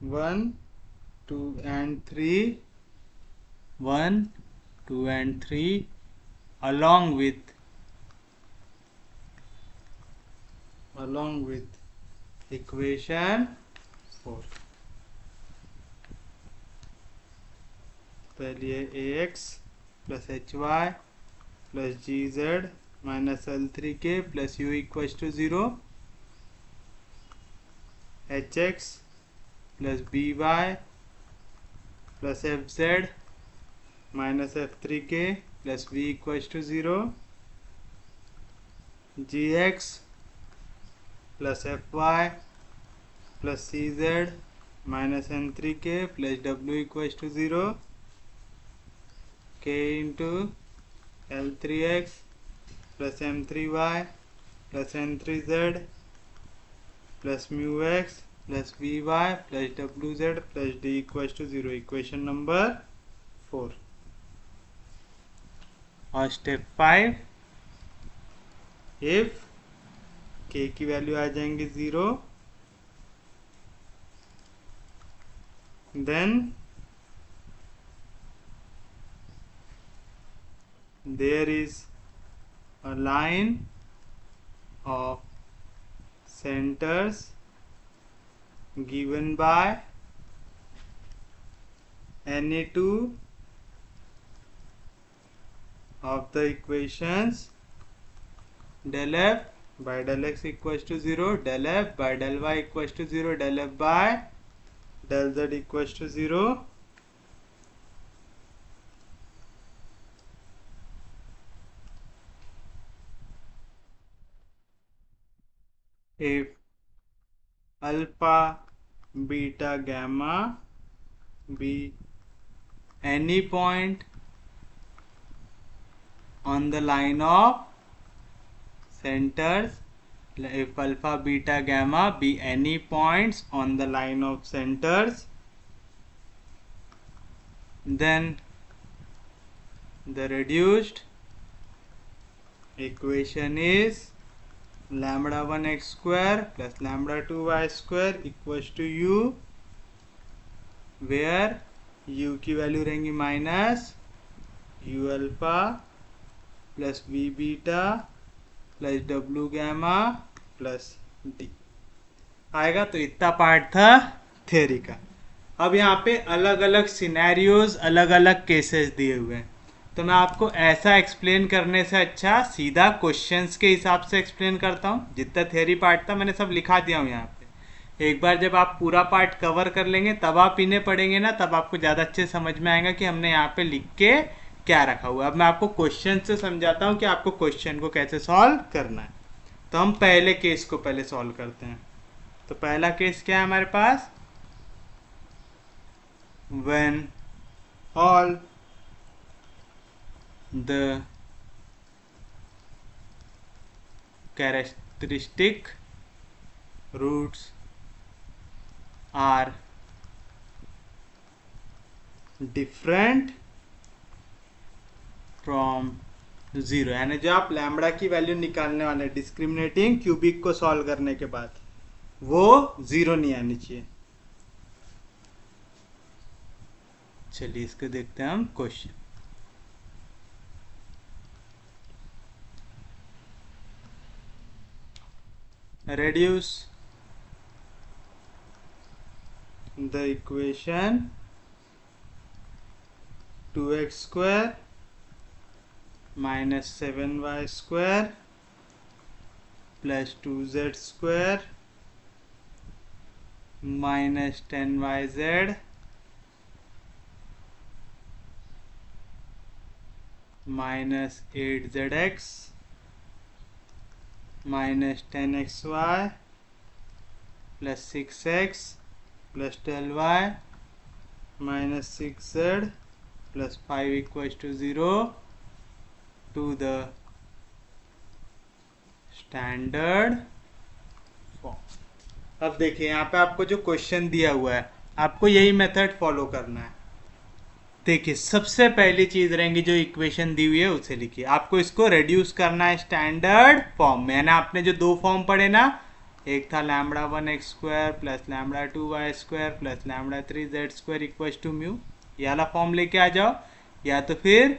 1, 2 and 3, 1, 2 and 3 along with equation 4. पहली है ax plus hy plus gz minus l3k plus u equals to 0, hx plus by plus fz minus f3k plus v equals to 0, gx plus fy plus cz minus n3k plus w equals to 0, k into l3x plus m3y plus n3z plus mu x plus vy plus wz plus d equals to 0. Equation number 4. और step 5, if k की value आ जाएंगी 0, then there is a line of centers given by any two of the equations del f by del x equals to 0, del f by del y equals to 0, del f by del z equals to 0. If alpha, beta, gamma be any point on the line of centers, if alpha, beta, gamma be any points on the line of centers, then the reduced equation is lambda 1 x square plus lambda 2 y square equals to u, where u की value रहेंगी minus u alpha plus v beta plus w gamma plus d आएगा. तो इतना part था theory का. अब यहाँ पे अलग अलग सिनेरियोज, अलग अलग केसेस दिए हुए हैं, तो मैं आपको ऐसा एक्सप्लेन करने से अच्छा सीधा क्वेश्चंस के हिसाब से एक्सप्लेन करता हूँ. जितना थ्योरी पार्ट था मैंने सब लिखा दिया हूँ यहाँ पे. एक बार जब आप पूरा पार्ट कवर कर लेंगे तब आप इन्हें पढ़ेंगे ना, तब आपको ज़्यादा अच्छे समझ में आएगा कि हमने यहाँ पे लिख के क्या रखा हुआ है. अब मैं आपको क्वेश्चन से समझाता हूँ कि आपको क्वेश्चन को कैसे सॉल्व करना है. तो हम पहले केस को पहले सॉल्व करते हैं. तो पहला केस क्या है हमारे पास, when all the characteristic roots are different from 0, यानी जो आप लैम्बडा की वैल्यू निकालने वाले डिस्क्रिमिनेटिंग क्यूबिक को सॉल्व करने के बाद, वो 0 नहीं आनी चाहिए। चलिए इसको देखते हैं हम question. reduce the equation 2x square minus 7y square plus 2z square minus 10yz minus 8zx minus 10xy plus 6x plus 12y minus 6z plus 5 equals to 0 to the standard form। अब देखिए यहाँ पे आपको जो question दिया हुआ है आपको यही मेथड फॉलो करना है। देखिए सबसे पहली चीज रहेंगी जो इक्वेशन दी हुई है उसे लिखिए। आपको इसको रिड्यूस करना है स्टैंडर्ड फॉर्म में। यानी आपने जो दो फॉर्म पढ़े ना, एक था lambda 1x square plus lambda 2y square plus lambda 3z square equals to mu, ये वाला फॉर्म लेके आ जाओ। या तो फिर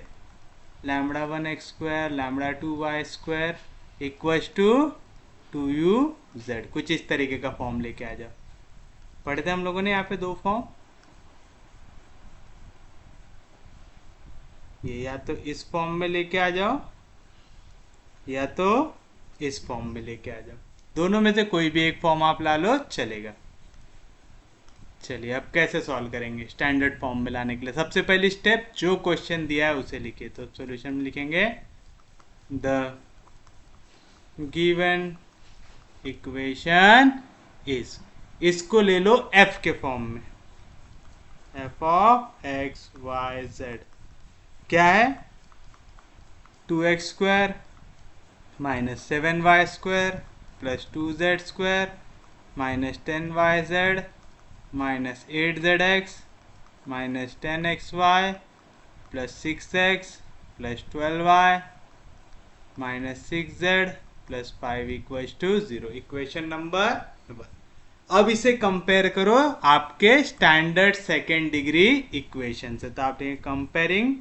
lambda 1x square lambda 2y square equals to 2uz, कुछ इस तरीके का फॉर्म लेके आ जाओ। पढ़े थे हम लोगों ने यहाँ पे दो फॉर्म, ये या तो इस फॉर्म में लेके आ जाओ या तो इस फॉर्म में लेके आ जाओ, दोनों में से कोई भी एक फॉर्म आप ला लो चलेगा। चलिए अब कैसे सॉल्व करेंगे स्टैंडर्ड फॉर्म में लाने के लिए। सबसे पहली स्टेप जो क्वेश्चन दिया है उसे लिखिए। तो सॉल्यूशन में लिखेंगे द गिवन इक्वेशन इज, इसको ले लो f के फॉर्म में, f of x y z क्या है 2x square minus 7y square plus 2z square minus 10yz minus 8zx minus 10xy plus 6x plus 12y minus 6z plus 5 equals to 0। Equation number 1। अब इसे compare करो आपके standard second degree equation से। तो आप comparing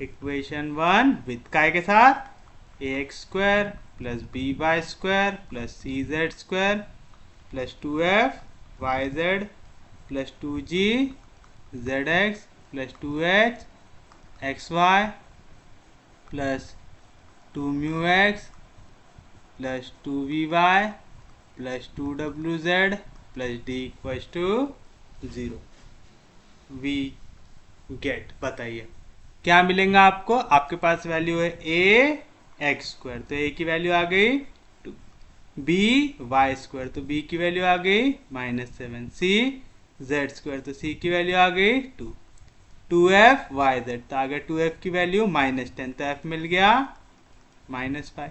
equation 1 with काय के साथ ax square plus by square plus cz square plus 2f yz plus 2g zx plus 2h xy plus 2 mu x plus 2vy plus 2wz plus d equals to 0। We get, बताइए क्या मिलेगा आपको। आपके पास value है a x square, तो a की value आ गई 2, b y स्क्वायर, तो b की वैल्यू आ गई -7, c z स्क्वायर, तो c की वैल्यू आ गई 2, 2f yz, तो आ गया 2f की वैल्यू -10, तो f मिल गया -5,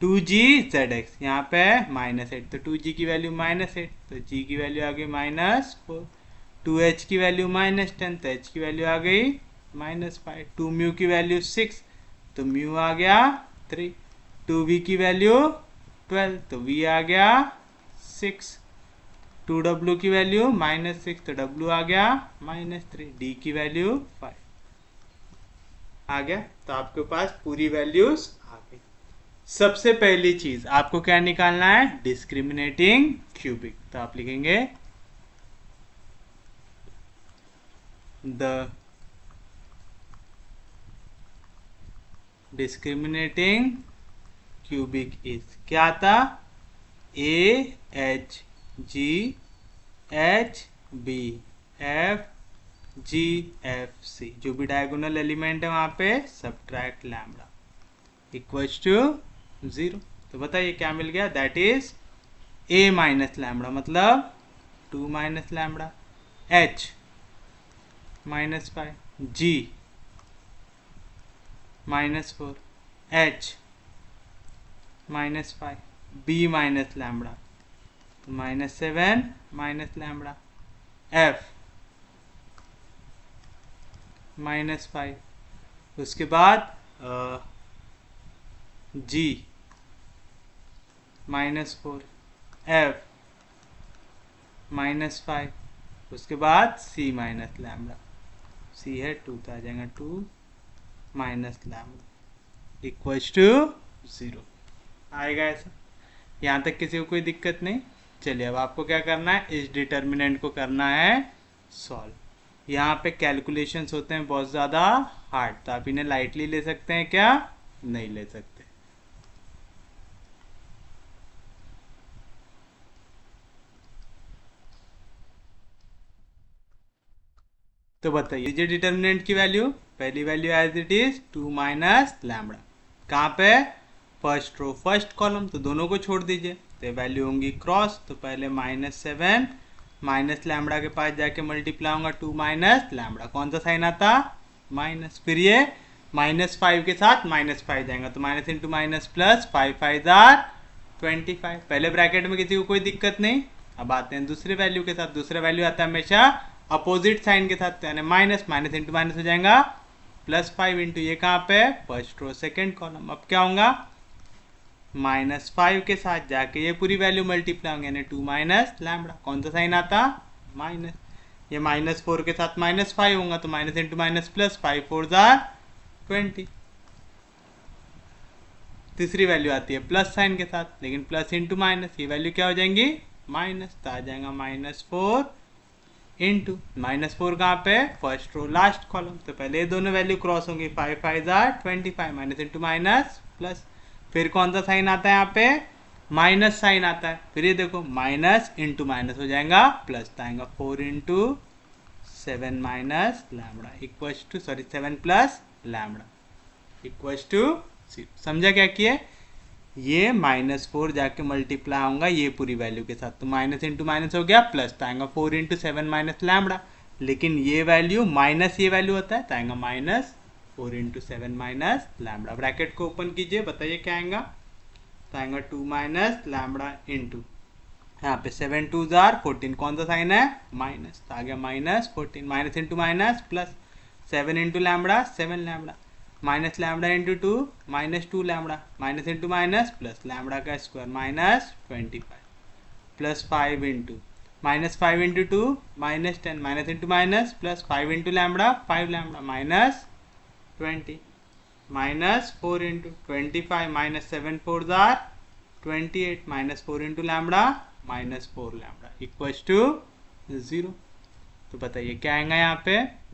2g zx यहाँ पे -8, तो 2g की वैल्यू -8, तो g की वैल्यू आ गई -4, 2h की वैल्यू -10, तो h की वैल्यू आ गई -5, 2 म्यू की वैल्यू 6, तो म्यू आ गया 3, 2v की वैल्यू 12, तो v आ गया 6, 2w की वैल्यू -6, तो w आ गया -3, d की वैल्यू 5 आ गया। तो आपके पास पूरी वैल्यूज आ गई। सबसे पहली चीज आपको क्या निकालना है, डिस्क्रिमिनेटिंग क्यूबिक। तो आप लिखेंगे द डिस्क्रिमिनेटिंग क्यूबिक इज, क्या था a h g h b f g f c, जो भी डायगोनल एलिमेंट है वहां पे सबट्रैक्ट लैम्बडा इक्वल्स टू 0। तो बताइए क्या मिल गया, that is a minus lambda मतलब 2 minus lambda, h -5, g -4, h -5, b minus lambda -7 minus lambda, f -5, उसके बाद g -4, एफ -5, उसके बाद सी माइनस लैम्बडा, सी है 2 तो आ जाएगा 2 माइनस लैम्बडा इक्वल्स टू 0। आएगा ऐसा? यहाँ तक किसी को कोई दिक्कत नहीं? चलिए अब आपको क्या करना है, इस डिटर्मिनेंट को करना है सॉल्व। यहाँ पे कैलकुलेशंस होते हैं बहुत ज़्यादा हार्ड, तो आप इन्हें लाइटली ले सकते हैं क्या? नहीं ले सकते। तो बताइए ये डिटर्मिनेंट की वैल्यू, पहली value as it is 2 minus lambda, कहाँ पे? फर्स्ट रो फर्स्ट कॉलम, तो दोनों को छोड़ दीजिए, तो वैल्यू होंगी क्रॉस, तो पहले -7 माइनस लैम्बडा के पास जाके मल्टीप्लाई होगा 2 माइनस लैम्बडा, कौन सा साइन आता? माइनस, फिर ये -5 के साथ -5 जाएगा, तो माइनस इंटू माइनस प्लस, 5 5 25। पहले ब्रैकेट में किसी को कोई दिक्कत नहीं। अब आते हैं दूसरे वैल्यू के साथ, दूसरा वैल्यू आता है हमेशा अपोजिट साइन के साथ, यानी माइनस, माइनस इंटू माइनस हो जाएगा +5 इंटू ये कहाँ पे? First row second column. अब क्या होगा? -5 के साथ जाके ये पूरी वैल्यू मल्टीप्लाई होंगे, यानी 2 माइनस लैम्बडा, कौन सा साइन आता? माइनस। ये -4 के साथ -5 होगा, तो माइनस इंटू माइनस प्लस, 5 4 20। तीसरी वैल्यू आती है प्लस साइन के साथ, लेकिन प्लस इंटू माइनस, ये वैल्यू क्या हो जाएंगी? माइनस, तो आ जाएगा -4 इंटू -4 कहाँ पे? फर्स्ट रो लास्ट कॉलम, तो पहले ये दोनों वैल्यू क्रॉस होंगी, 5 5 25, माइनस इंटू माइनस प्लस, फिर कौन सा साइन आता है यहाँ पे? माइनस साइन आता है, फिर ये देखो माइनस इंटू माइनस हो जाएगा प्लस, तो आएगा 4 into 7 minus lambda equals to, sorry 7 plus lambda equals to 0। समझा क्या किए? ये -4 जाके मल्टीप्लाई होगा ये पूरी वैल्यू के साथ, तो माइनस इंटू माइनस हो गया प्लस, तो आएगा 4 इंटू 7 माइनस लैम्बडा, लेकिन ये वैल्यू माइनस ये वैल्यू होता है, तो आएगा -4 इंटू 7 माइनस लैम्बडा। ब्रैकेट को ओपन कीजिए, बताइए क्या आएगा? तो आएगा 2 माइनस लैम्बडा इंटू, यहाँ पे 7 2 14, कौन सा साइन है? माइनस, तो आ गया -14, minus into minus plus, 7 into lambda 7 lambda, minus lambda into 2 -2 lambda, minus into minus plus, lambda का square -25 plus 5 into -5 into 2 -10, minus into minus plus 5 into lambda 5 lambda -20, -4 into 25 -7 4 28, -4 into lambda -4 lambda equals to 0। तो बताइए क्या आएगा यहाँ पे?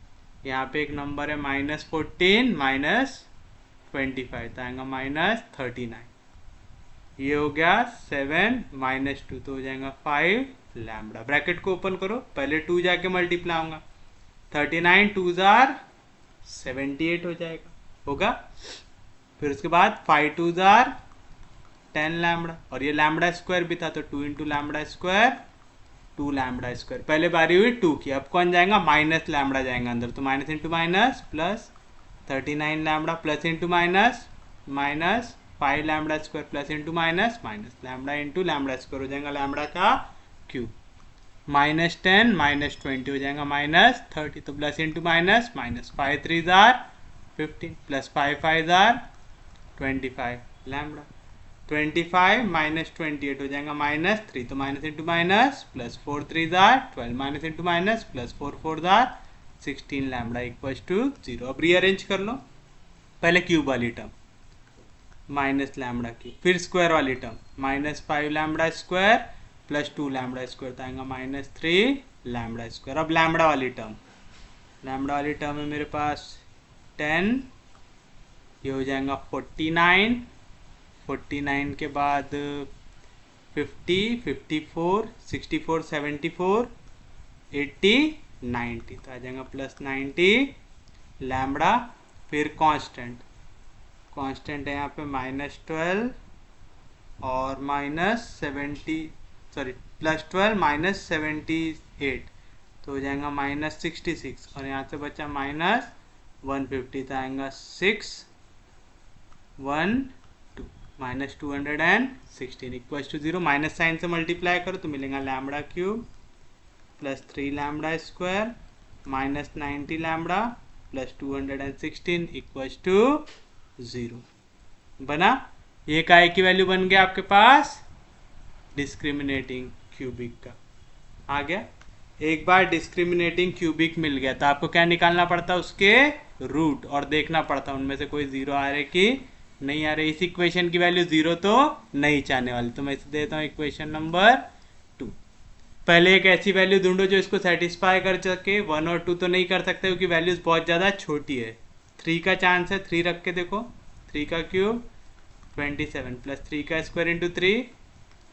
यहाँ पे एक नंबर है -14 -25, तो आएगा -39, ये हो गया 7 -2, तो हो जाएगा 5 लैम्बडा। ब्रैकेट को ओपन करो, पहले 2 जाके मल्टीप्लाई होगा, 39 2 78 हो जाएगा, होगा। फिर उसके बाद 5 2 10 लैम्बडा, और ये लैम्बडा स्क्वायर भी था, तो 2 into lambda square 2 lambda square, पहले बारी हुई 2 की, अब कौन जाएगा? माइनस लैम्बडा जाएगा अंदर, तो minus into minus plus 39 lambda plus into minus minus 5 lambda square plus into minus minus lambda into lambda square हो जाएगा लैम्बडा का क्यूब, -10 -20 हो जाएगा -30, तो plus into minus minus, 5 3 15 plus 5 5 25 lambda, 25 -28 हो जाएगा -3, तो minus into minus plus 4 3 12, minus into minus plus 4 4 16 lambda equals to 0। अब रीअरेंज कर लो, पहले क्यूब वाली टर्म माइनस लैम्बडा क्यूब, फिर स्क्वायर वाली term -5 lambda square plus 2 lambda square, तो आएगा -3 लैम्बडा स्क्वायर। अब लैम्बडा वाली टर्म है मेरे पास 10, ये हो जाएगा 49 के बाद 50 54 64 74 80 90, तो आ जाएगा +90 लैम्बडा, फिर कांस्टेंट है यहाँ पे -12 और -70, सॉरी +12 -78, तो हो जाएगा -66, और यहाँ से बचा -150, तो आएगा 6 1 2 -216 इक्वल टू 0। माइनस साइन से मल्टीप्लाई करो तो मिलेगा lambda cube plus 3 lambda square -90 lambda plus 216 equal to 0 बना। ये काय की वैल्यू बन गया आपके पास डिस्क्रिमिनेटिंग क्यूबिक का। आ गया। एक बार डिस्क्रिमिनेटिंग क्यूबिक मिल गया तो आपको क्या निकालना पड़ता है, उसके रूट, और देखना पड़ता है उनमें से कोई जीरो आ रहे कि नहीं आ रहे। इस इक्वेशन की वैल्यू जीरो तो नहीं चाहने वाली, तो मैं इसे देता हूँ इक्वेशन नंबर 2। पहले एक ऐसी वैल्यू ढूंढो जो इसको सेटिस्फाई कर सके। 1 और 2 तो नहीं कर सकते क्योंकि वैल्यूज बहुत ज़्यादा छोटी है। 3 का चांस है, 3 रख के देखो। 3 का क्यूब 27 प्लस 3 का स्क्वायर इंटू 3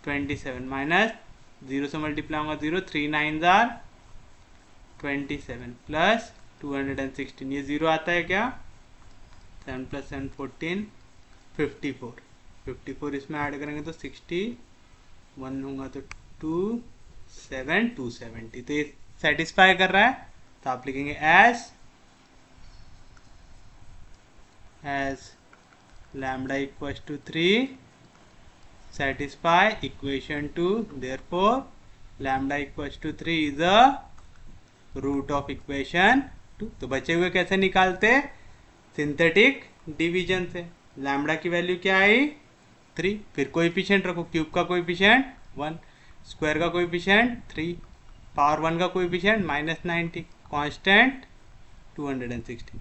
27 माइनस 0 से मल्टीप्लाई होगा 0, 3 9 जार 27 प्लस 216, ये 0 आता है क्या? 7 प्लस 7 14 54, 54 इसमें ऐड करेंगे तो 61 होगा तो 2 7 270, तो ये सेटिस्फाई कर रहा है। तो आप लिखेंगे as lambda equals to 3 satisfy equation 2, therefore lambda equals to 3 is a root of equation 2। तो बचे हुए कैसे निकालते? सिंथेटिक डिवीजन से। लैम्बडा की वैल्यू क्या आई? 3, फिर कोएफिशिएंट रखो। क्यूब का कोएफिशिएंट 1, स्क्वायर का कोएफिशिएंट 3, पावर 1 का कोएफिशिएंट -90, कांस्टेंट 216।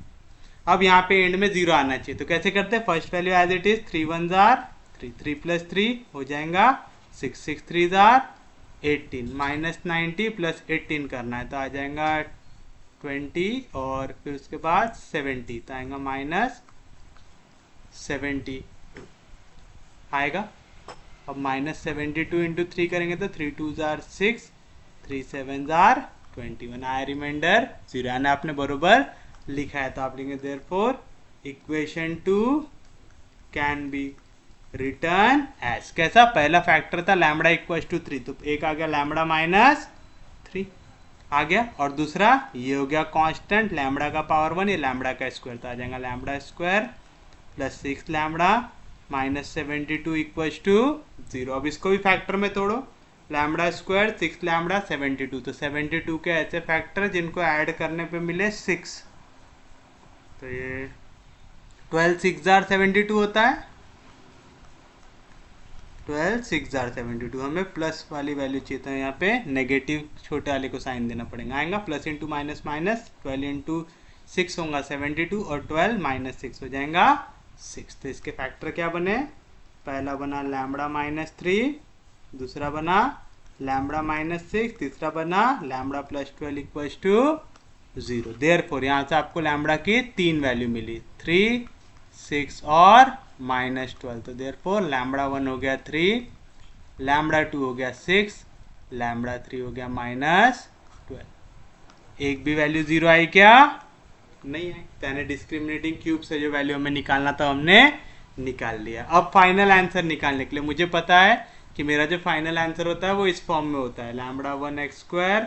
अब यहाँ पे एंड में 0 आना चाहिए, तो कैसे करते हैं? First value as it is, 3 1 जार 3, 3 प्लस 3 हो जाएगा 6, 6 3 जार 18, माइनस 90 प्लस 18 करना है तो आ जाएगा 20, और फिर उसके बाद 70 तो आएगा -70 आएगा। अब -72 इंटू 3 करेंगे तो 3 2 जार 6, 3 7 जार 21 आया, रिमाइंडर 0 यानी आपने बरोबर लिखा है। तो आप लिखेंगे therefore equation 2 can be written as, कैसा? पहला फैक्टर था लैम्बडा इक्वल टू 3, तो एक आ गया लैम्बडा -3 आ गया, और दूसरा ये हो गया कांस्टेंट लैम्बडा का पावर 1, ये लैम्बडा का स्क्वायर, तो आ जाएगा lambda square plus 6 lambda -72 equal to 0। अब इसको भी फैक्टर में तोड़ो, लैम्बडा स्क्वायर 6 लैम्बडा 72, तो 72 के ऐसे फैक्टर जिनको ऐड करने पे मिले 6, तो ये 12 6 जार 72 होता है। 12 6 जार 72, हमें प्लस वाली वैल्यू चाहिए था, यहाँ पे नेगेटिव छोटे वाले को साइन देना पड़ेगा। आएगा plus into minus minus, 12 into 6 होगा 72, और 12 माइनस 6 हो जाएगा 6। तो इसके फैक्टर क्या बने? पहला बना लैम्बडा -3, दूसरा बना लैम्बडा -6, तीसरा बना lambda plus 12 equals to 0। Therefore यहाँ से आपको लैम्बडा की 3 वैल्यू मिली, 3 6 और -12, तो देयरफॉर लैम्बडा 1 हो गया 3, लैम्बडा 2 हो गया 6, लैम्बडा 3 हो गया -12। एक भी वैल्यू 0 आई क्या? नहीं आई। यानी डिस्क्रिमिनेटिंग क्यूब से जो वैल्यू हमें निकालना था हमने निकाल लिया। अब फाइनल आंसर निकालने के लिए मुझे पता है कि मेरा जो फाइनल आंसर होता है वो इस फॉर्म में होता है, lambda 1 x square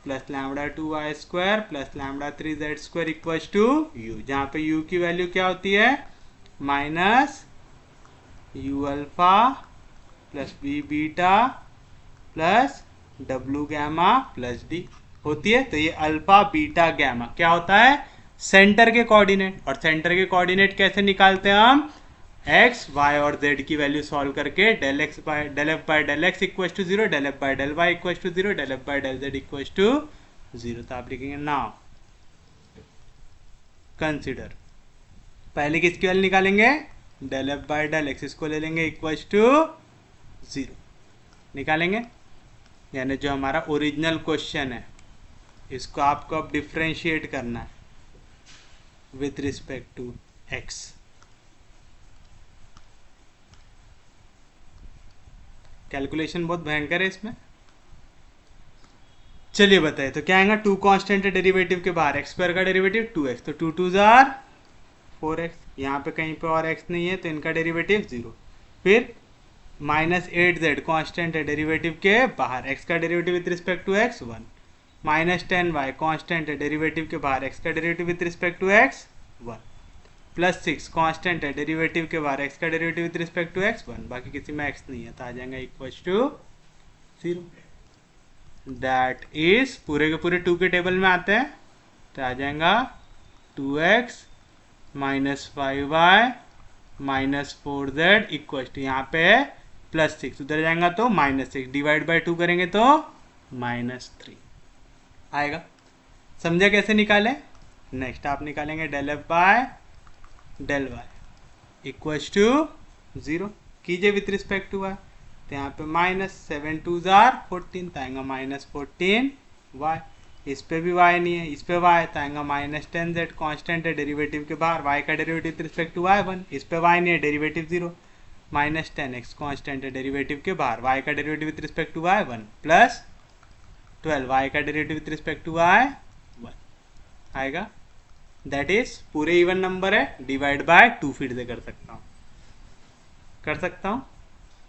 plus lambda 2 y square plus lambda 3 z square equals to u, जहाँ पे u की वैल्यू क्या होती है? Minus u alpha plus b beta plus w gamma plus d होती है। तो ये अल्फा बीटा गैमा क्या होता है? सेंटर के कोऑर्डिनेट। और सेंटर के कोऑर्डिनेट कैसे निकालते हैं हम? x, y और z की वैल्यू सॉल्व करके del f by del x equals to 0, del f by del y equals to 0, del f by del z equals to 0। तो आप लिखेंगे नाउ कंसिडर, पहले किसकी वैल्यू निकालेंगे? del f by del x, इसको ले लेंगे इक्वल्स टू 0 निकालेंगे। यानी जो हमारा ओरिजिनल क्वेश्चन है इसको आपको अब डिफ्रेंशिएट करना है with respect to x। Calculation बहुत भयंकर है इसमें। चलिए बताइए, तो क्या आएगा? 2 कांस्टेंट है डेरिवेटिव के बाहर, x स्क्वायर का डेरिवेटिव 2x, तो 2 2 जार 4x, यहाँ पे कहीं पे और x नहीं है तो इनका डेरिवेटिव 0। फिर -8z कांस्टेंट है डेरिवेटिव के बाहर, x का derivative with respect to x 1, -10y constant है डेरिवेटिव के बाहर, x का derivative with respect to x 1, प्लस 6 कांस्टेंट है डेरिवेटिव के बाहर, x का derivative with respect to x 1, बाकी किसी में x नहीं है तो आ जाएगा इक्वल्स टू 0। दैट इज पूरे के पूरे 2 के टेबल में आते हैं तो आ जाएगा 2x -5y -4z equals to, यहाँ पे +6 उधर जाएगा तो -6, डिवाइड बाय 2 करेंगे तो -3 आएगा। समझा कैसे निकालें? नेक्स्ट आप निकालेंगे del f by del y equals to 0 कीजिए विथ रिस्पेक्ट टू y, तो यहाँ पे -7 2 14 तो आएगा -14y, इस पे भी y नहीं है, इस पे y तो आएगा -10z, कांस्टेंट है डेरिवेटिव के बाहर, y का derivative with respect to y 1, इस पे y नहीं है, डेरिवेटिव 0, -10x कांस्टेंट है डेरिवेटिव के बाहर, y का derivative with respect to y 1 plus 12 y का derivative with respect to y 1 आएगा। दैट इज पूरे इवन नंबर है, डिवाइड बाय 2 फिर से कर सकता हूँ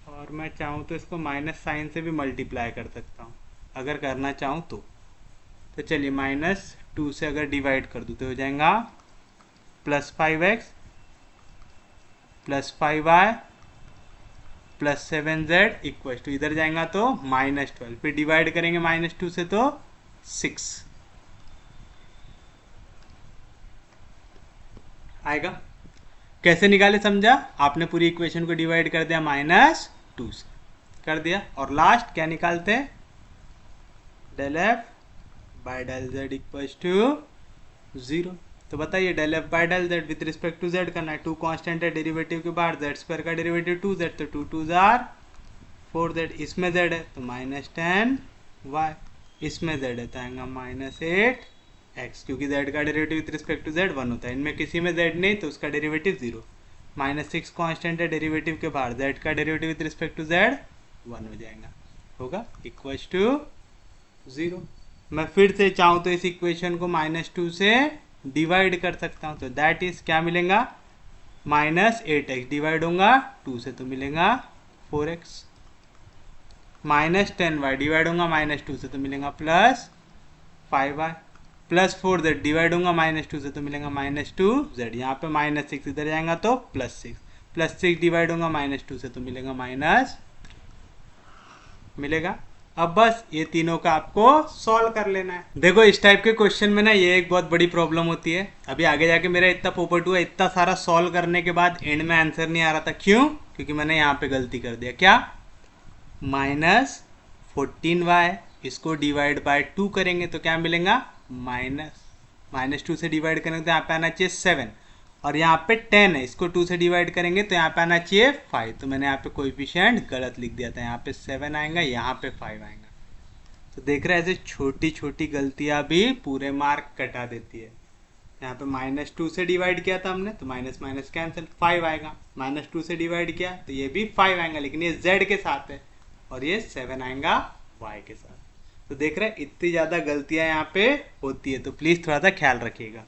और मैं चाहूँ तो इसको माइनस साइन से भी मल्टीप्लाई कर सकता हूँ अगर करना चाहूँ तो चलिए -2 से अगर डिवाइड कर दूँ तो हो जाएगा +5x +5y +7z equal to इधर जाएगा तो -12, फिर डिवाइड करेंगे -2 से तो 6 आएगा। कैसे निकाले समझा? आपने पूरी इक्वेशन को डिवाइड कर दिया -2 से कर दिया और लास्ट क्या निकालते हैं del f by del z equals to 0। तो बताइए del f by del z with respect to z करना है, 2 कांस्टेंट है डेरिवेटिव के बाहर, z स्क्वायर का डेरिवेटिव 2z तो 2 2 4z, इसमें z है तो -10y, इसमें z है तो आएगा -8x, क्योंकि z का derivative with respect to z 1 होता है, इनमें किसी में z नहीं तो उसका डेरिवेटिव 0, -6 कांस्टेंट है डेरिवेटिव के बाहर, z का derivative with respect to z 1 हो जाएगा, होगा इक्वल्स टू 0। मैं फिर से चाहूँ तो इस इक्वेशन को -2 से डिवाइड कर सकता हूँ, तो दैट इज क्या मिलेगा -8x डिवाइड होगा 2 से तो मिलेगा 4x, -10y डिवाइड होगा -2 से तो मिलेगा +5y, +4z डिवाइड होगा -2 से तो मिलेगा -2z, यहाँ पे -6 इधर जाएगा तो +6 डिवाइड होगा -2 से तो मिलेगा मिलेगा। अब बस ये तीनों का आपको सॉल्व कर लेना है। देखो इस टाइप के क्वेश्चन में ना ये एक बहुत बड़ी प्रॉब्लम होती है, अभी आगे जाके मेरा इतना पोपट हुआ, इतना सारा सॉल्व करने के बाद एंड में आंसर नहीं आ रहा था, क्यों? क्योंकि मैंने यहाँ पे गलती कर दिया, क्या -14y, इसको डिवाइड बाय 2 करेंगे तो क्या मिलेगा -2 से डिवाइड करेंगे तो यहाँ पे आना चाहिए 7 और यहाँ पे 10 है, इसको 2 से डिवाइड करेंगे तो यहाँ पे आना चाहिए 5, तो मैंने यहाँ पे कोएफिशिएंट गलत लिख दिया था, यहाँ पे 7 आएगा, यहाँ पे 5 आएगा। तो देख रहे हैं ऐसे छोटी छोटी गलतियाँ भी पूरे मार्क कटा देती है। यहाँ पे -2 से डिवाइड किया था हमने तो माइनस माइनस कैंसिल, 5 आएगा, -2 से डिवाइड किया तो ये भी 5 आएगा, लेकिन ये z के साथ है और ये 7 आएगा y के साथ। तो देख रहे हैं इतनी ज़्यादा गलतियाँ यहाँ पे होती है, तो प्लीज़ थोड़ा सा ख्याल रखिएगा।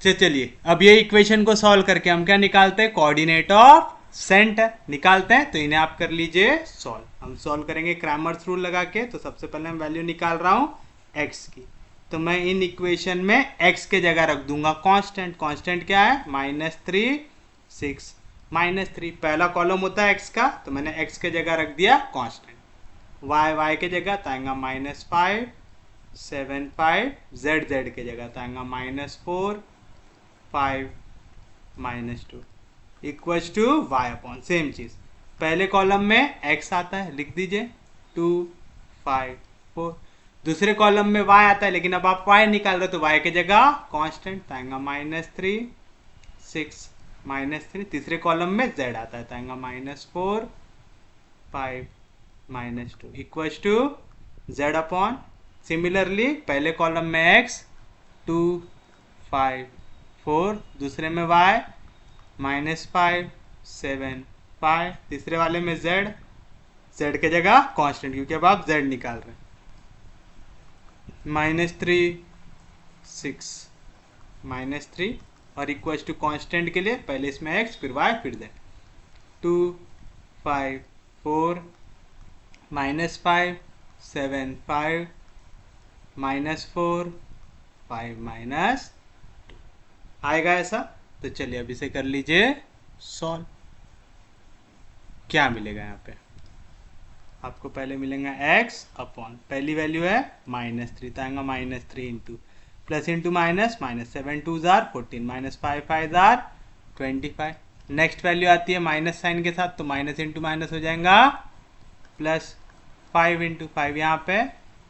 चलिए अब ये इक्वेशन को सॉल्व करके हम क्या निकालते हैं, कोऑर्डिनेट ऑफ सेंटर निकालते हैं, तो इन्हें आप कर लीजिए सॉल्व। हम सॉल्व करेंगे क्रैमर्स रूल लगा के, तो सबसे पहले मैं वैल्यू निकाल रहा हूँ x की, तो मैं इन इक्वेशन में x के जगह रख दूंगा कांस्टेंट, कांस्टेंट क्या है -3 6 -3, पहला कॉलम होता है x का, तो मैंने x के जगह रख दिया कांस्टेंट, y के जगह तो आएगा -5 7 5, z के जगह तो आएगा -4 5 -2 equals to y upon, same चीज पहले कॉलम में x आता है, लिख दीजिए 2 5 4, दूसरे कॉलम में y आता है, लेकिन अब आप y निकाल रहे हो तो y के जगह कांस्टेंट आएगा -3 6 -3, तीसरे कॉलम में z आता है तो आएगा -4 5 -2 equals to z upon, similarly पहले कॉलम में x 2 5 4, दूसरे में y -5 7 5, तीसरे वाले में z के जगह कांस्टेंट, क्योंकि अब आप z निकाल रहे हैं, -3 6 -3 और इक्वल्स टू कांस्टेंट के लिए पहले इसमें x फिर y फिर z, 2 5 4 -5 7 5 -4 5 आएगा ऐसा। तो चलिए अब इसे कर लीजिए सॉल्व। क्या मिलेगा यहाँ पे आपको, पहले मिलेगा x अपॉन, पहली वैल्यू है -3 तो आएगा -3 into plus into minus, -7 2 14 -5 5 25, next value आती है माइनस साइन के साथ, तो माइनस इंटू माइनस हो जाएगा प्लस 5 इंटू 5 यहाँ पे,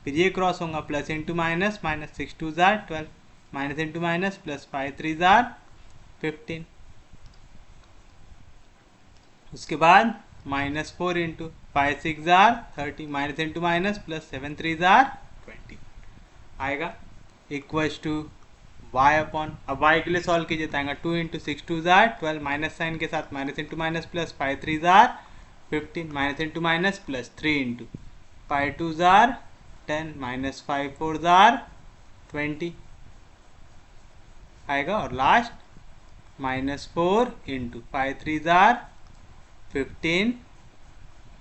फिर ये क्रॉस होगा plus into minus, minus 6 2 jar 12, minus into minus plus 5 3 जार 15। उसके बाद माइनस 4 इंटू 5 6 जार 30, minus into minus plus 7 3 jar 20 आएगा, इक्वल्स टू y अपॉन, अब y के लिए सॉल्व कीजिए तो आएगा 2 इंटू 6 2 जार 12, माइनस साइन के साथ माइनस इंटू माइनस प्लस 5 3 जार 15, minus into minus plus 3 into 5 2 जार 10, माइनस 5 4 जार 20 आएगा, और लास्ट माइनस 4 इंटू 5 3 जार 15,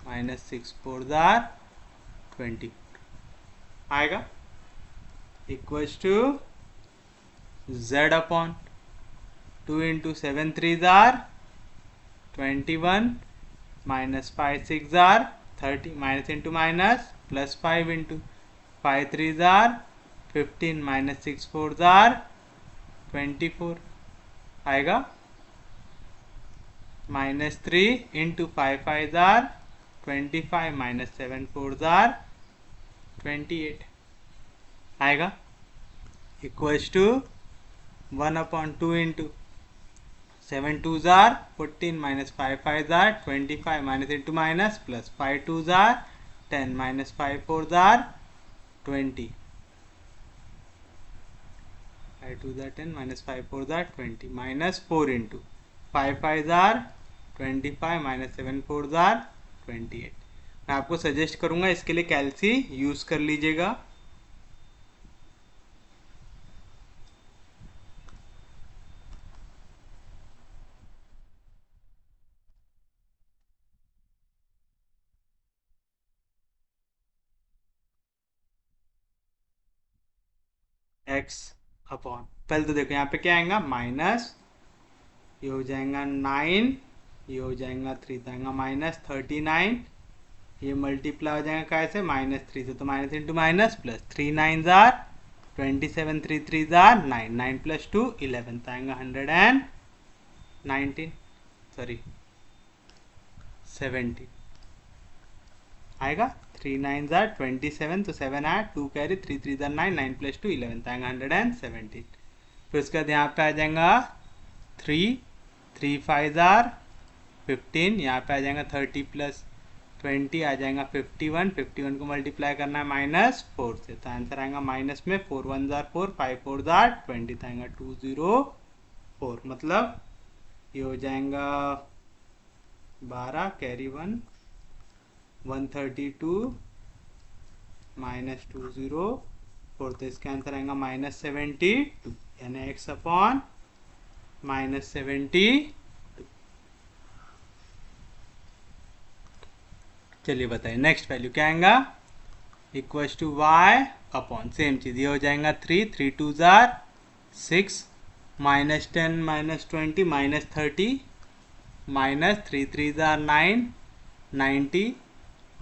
माइनस 6 4 जार 20 आएगा, equals to z upon 2 into 7 3 जार 21, माइनस 5 6 जार 30, minus into minus plus 5 into 5 3 जार 15, माइनस 6 4 जार 24 आएगा, माइनस 3 इंटू 5 5 जार 25, माइनस 7 4 जार 28 आएगा, इक्वल्स टू 1 अपॉन 2 इंटू 7 2 जार 14, माइनस 5 5 जार 25, माइनस इंटू माइनस प्लस 5 2 जार 10, माइनस 5 4 जार 20, 5 2 जार 10, माइनस 5 4 जार 20, माइनस 4 इंटू 5 5 जार 25, माइनस 7 4 जार 28। मैं आपको सजेस्ट करूंगा इसके लिए कैलसी यूज कर लीजिएगा। x अपॉन, पहले तो देखो यहाँ पे क्या आएगा माइनस, ये हो जाएगा 9, ये हो जाएगा 3, तो आएगा माइनस 39, ये मल्टीप्लाई हो जाएगा कैसे माइनस 3 से, तो minus into minus plus 3 9 jar 27 3 3 जार 9, 9 प्लस 2 11, तो आएगा 119, सॉरी 70 आएगा, 3 9 जार 27, तो 7 आया, 2 कैरी 3 3 जार 9, 9 प्लस 2 11, तो आएगा 117। फिर उसके बाद यहाँ पे आ जाएगा 3 3 5 जार 15, यहाँ पे आ जाएगा 30 प्लस 20 आ जाएगा 51, 51 को मल्टीप्लाई करना है माइनस 4 से, तो आंसर आएगा माइनस में 4 1 जार 4, 5 4 जार 20, तो आएगा 204, मतलब ये हो जाएगा 12 कैरी 1 132 माइनस 204, तो इसका आंसर आएगा माइनस 72, यानी x अपॉन माइनस 72। चलिए बताइए नेक्स्ट वैल्यू क्या आएगा, equals to y upon, same चीज, ये हो जाएगा 3 3 2 जार 6, माइनस 10 माइनस 20 माइनस 30, माइनस 3 3 जार 9 90,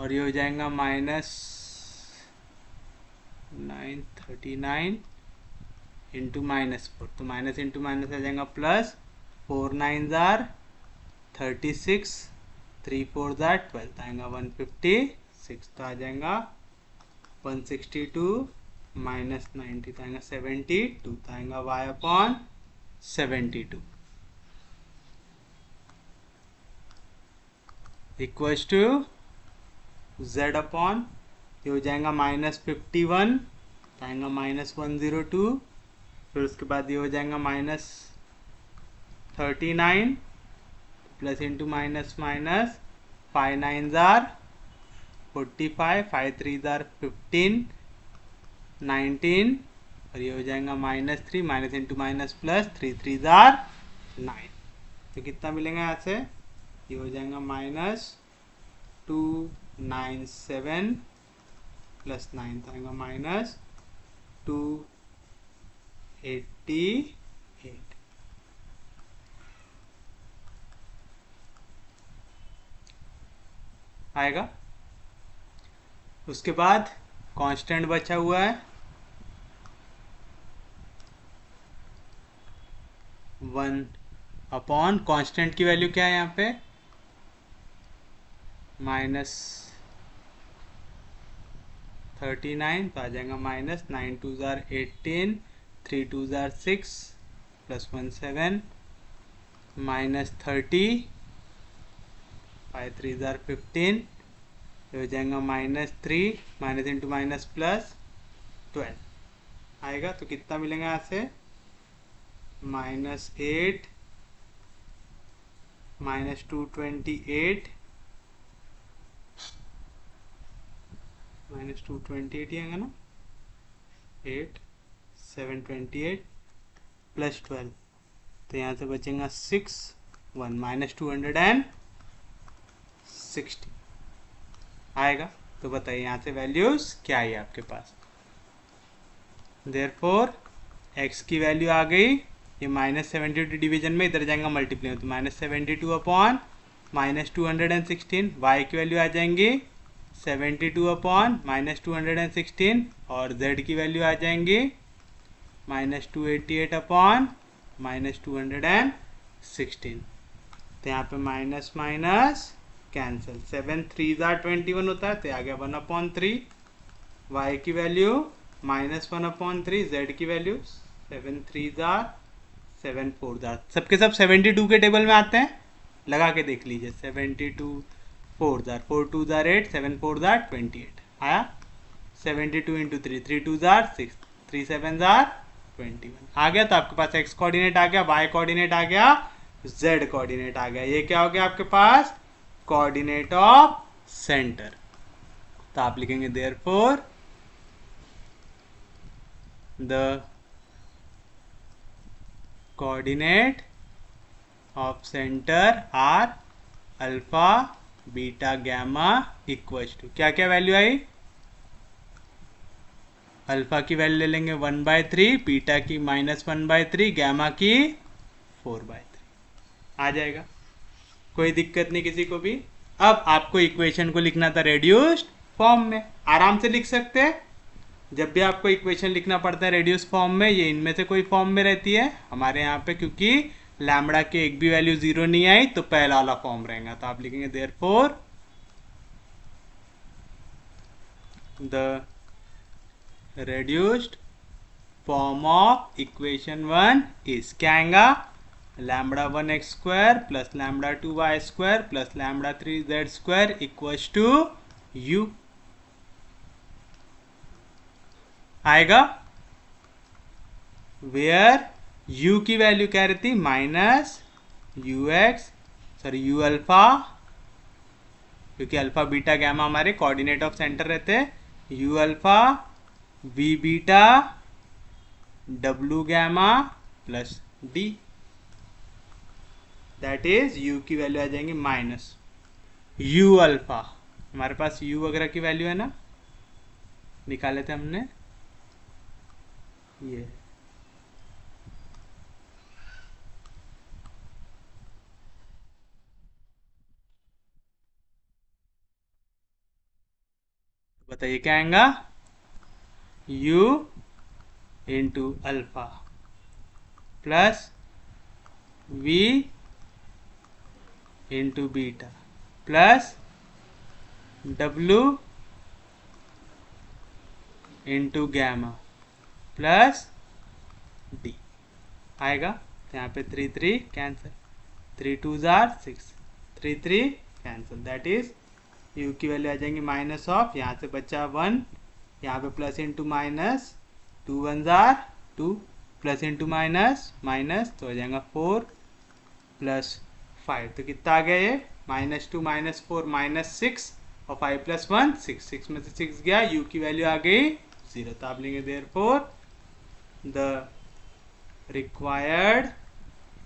और ये हो जाएगा माइनस 939 इंटू माइनस 4, तो माइनस इंटू माइनस आ जाएगा प्लस 4 9 जार 36, 3 4 जार 12, आएगा 156, तो आ जाएगा 162 माइनस 90, तो आएगा 72, तो आएगा y upon 72 equals to z upon, ये हो जाएगा माइनस 51, तो आएगा माइनस 102, फिर उसके बाद ये हो जाएगा minus 39 plus into minus minus 5 9 jar 45, 5 3 जार 15 19, और ये हो जाएगा minus 3, minus into minus plus 3 3 जार 9, तो कितना मिलेगा यहाँ से, ये हो जाएगा माइनस 297 प्लस 9, तो आएगा माइनस 288 आएगा। उसके बाद कांस्टेंट बचा हुआ है 1 अपॉन कांस्टेंट की वैल्यू क्या है यहाँ पे -39, तो आ जाएगा -9 2 * 18, 3 2 * 6 +1 7 -30, 5 3 * 15, हो जाएगा -3 माइनस इंटू माइनस प्लस 12 आएगा। तो कितना मिलेगा यहाँ से -8 -228 -228 ही आएगा ना, 8 7 28 +12, तो यहाँ से बचेगा 6 1 -260 आएगा। तो बताइए यहाँ से वैल्यूज क्या है आपके पास। देयरफॉर x की वैल्यू आ गई, ये -72 डिवीजन में इधर जाएगा मल्टीप्लाई, तो -72 अपॉन -216, y की वैल्यू आ जाएंगी 72 अपॉन -216, और z की वैल्यू आ जाएंगी -288 अपॉन -216। तो यहाँ पे माइनस माइनस कैंसिल, 7 3 * 21 होता है, तो आ गया 1/3, y की वैल्यू -1/3, z की वैल्यू 7 3 * 7 4 * सबके सब 72 के टेबल में आते हैं, लगा के देख लीजिए। 72 4 * 4 2 * 8 7 4 * 28 आया। 72 × 3 3 2 * 6 3 7 * 21 आ गया। तो आपके पास x कोऑर्डिनेट आ गया, y कोऑर्डिनेट आ गया, z कोऑर्डिनेट आ गया। ये क्या हो गया आपके पास कोऑर्डिनेट ऑफ सेंटर। तो आप लिखेंगे therefore the coordinate of centre are alpha beta gamma equals to, क्या क्या वैल्यू आई, अल्फा की वैल्यू ले लेंगे 1/3, बीटा की -1/3, गैमा की 4/3 आ जाएगा। कोई दिक्कत नहीं किसी को भी। अब आपको इक्वेशन को लिखना था रेड्यूस्ड फॉर्म में, आराम से लिख सकते हैं। जब भी आपको इक्वेशन लिखना पड़ता है रेड्यूस फॉर्म में, ये इनमें से कोई फॉर्म में रहती है हमारे यहाँ पे, क्योंकि लैम्बडा के एक भी वैल्यू 0 नहीं आई तो पहला वाला फॉर्म रहेगा। तो आप लिखेंगे therefore the reduced form of equation 1 is क्या आएगा, λ1 x² plus λ2 y² plus λ3 z² equals to u आएगा। where u की वैल्यू क्या रहती, u अल्फा, क्योंकि अल्फा बीटा गैमा हमारे कोऑर्डिनेट ऑफ सेंटर रहते हैं, u alpha v beta w gamma plus d, that is u की वैल्यू आ जाएंगी -u अल्फा। हमारे पास u वगैरह की वैल्यू है ना, निकाले थे हमने, ये बताइए क्या आएगा, u into alpha plus v into beta plus w into gamma plus d आएगा। तो यहाँ पे 3 3 cancel, 3 2 * 6 3 3 cancel, that is u की वैल्यू आ जाएंगी माइनस ऑफ, यहाँ से बचा 1, यहाँ पे plus into minus, 2 1 * 2 plus into minus minus, तो हो जाएगा 4 प्लस 5, तो कितना आ गया ये -2 -4 -6 और 5 + 1 6, 6 में से 6 गया, u की वैल्यू आ गई 0। तो आप लेंगे therefore the required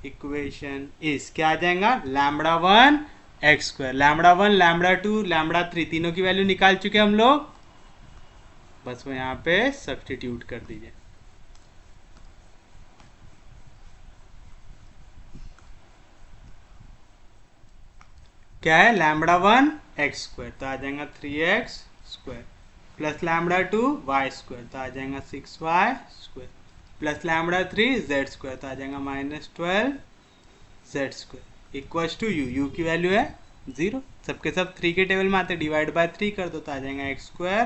equation is क्या आ जाएगा, λ1 x², λ1 λ2 λ3 तीनों की वैल्यू निकाल चुके हम लोग, बस वो यहाँ पे सब्स्टिट्यूट कर दीजिए। क्या है λ1 x² तो आ जाएगा 3x² प्लस λ2 y² तो आ जाएगा 6y² प्लस λ3 z² तो आ जाएगा -12 z square equals to u की वैल्यू है 0, सबके सब 3 के टेबल में आते, डिवाइड बाय 3 कर दो तो आ जाएगा x square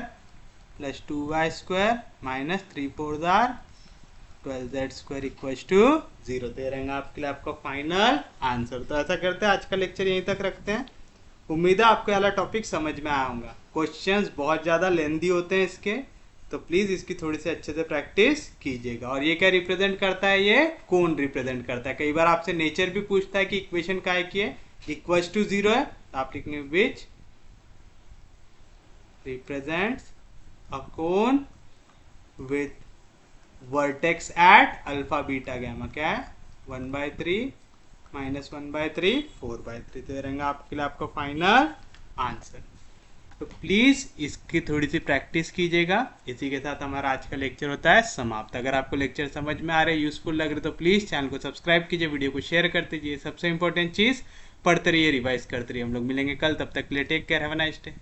plus 2y square minus 3 4 12z square equals to 0 दे रहेंगे आपके लिए आपका फाइनल आंसर। तो ऐसा करते हैं आज का लेक्चर यहीं तक रखते हैं। उम्मीद है आपको वाला टॉपिक समझ में आया होगा। क्वेश्चंस बहुत ज़्यादा लेंदी होते हैं इसके, तो प्लीज़ इसकी थोड़ी सी अच्छे से प्रैक्टिस कीजिएगा। और ये क्या रिप्रेजेंट करता है, ये कौन रिप्रेजेंट करता है। कई बार आपसे नेचर भी पूछता है कि इक्वेशन का है कि इक्वल्स टू 0 है, तो आप लिखेंगे which represents a cone with vertex at alpha beta gamma. क्या है 1/3 माइनस 1/3 4/3। तो ये रहेंगे आपके लिए आपका फाइनल आंसर। तो प्लीज़ इसकी थोड़ी सी प्रैक्टिस कीजिएगा। इसी के साथ हमारा आज का लेक्चर होता है समाप्त। अगर आपको लेक्चर समझ में आ रहे, यूजफुल लग रहे, तो प्लीज़ चैनल को सब्सक्राइब कीजिए, वीडियो को शेयर कर दीजिए। सबसे इंपॉर्टेंट चीज़, पढ़ते रहिए, रिवाइज करते रहिए। हम लोग मिलेंगे कल, तब तक के लिए take care, have a nice day.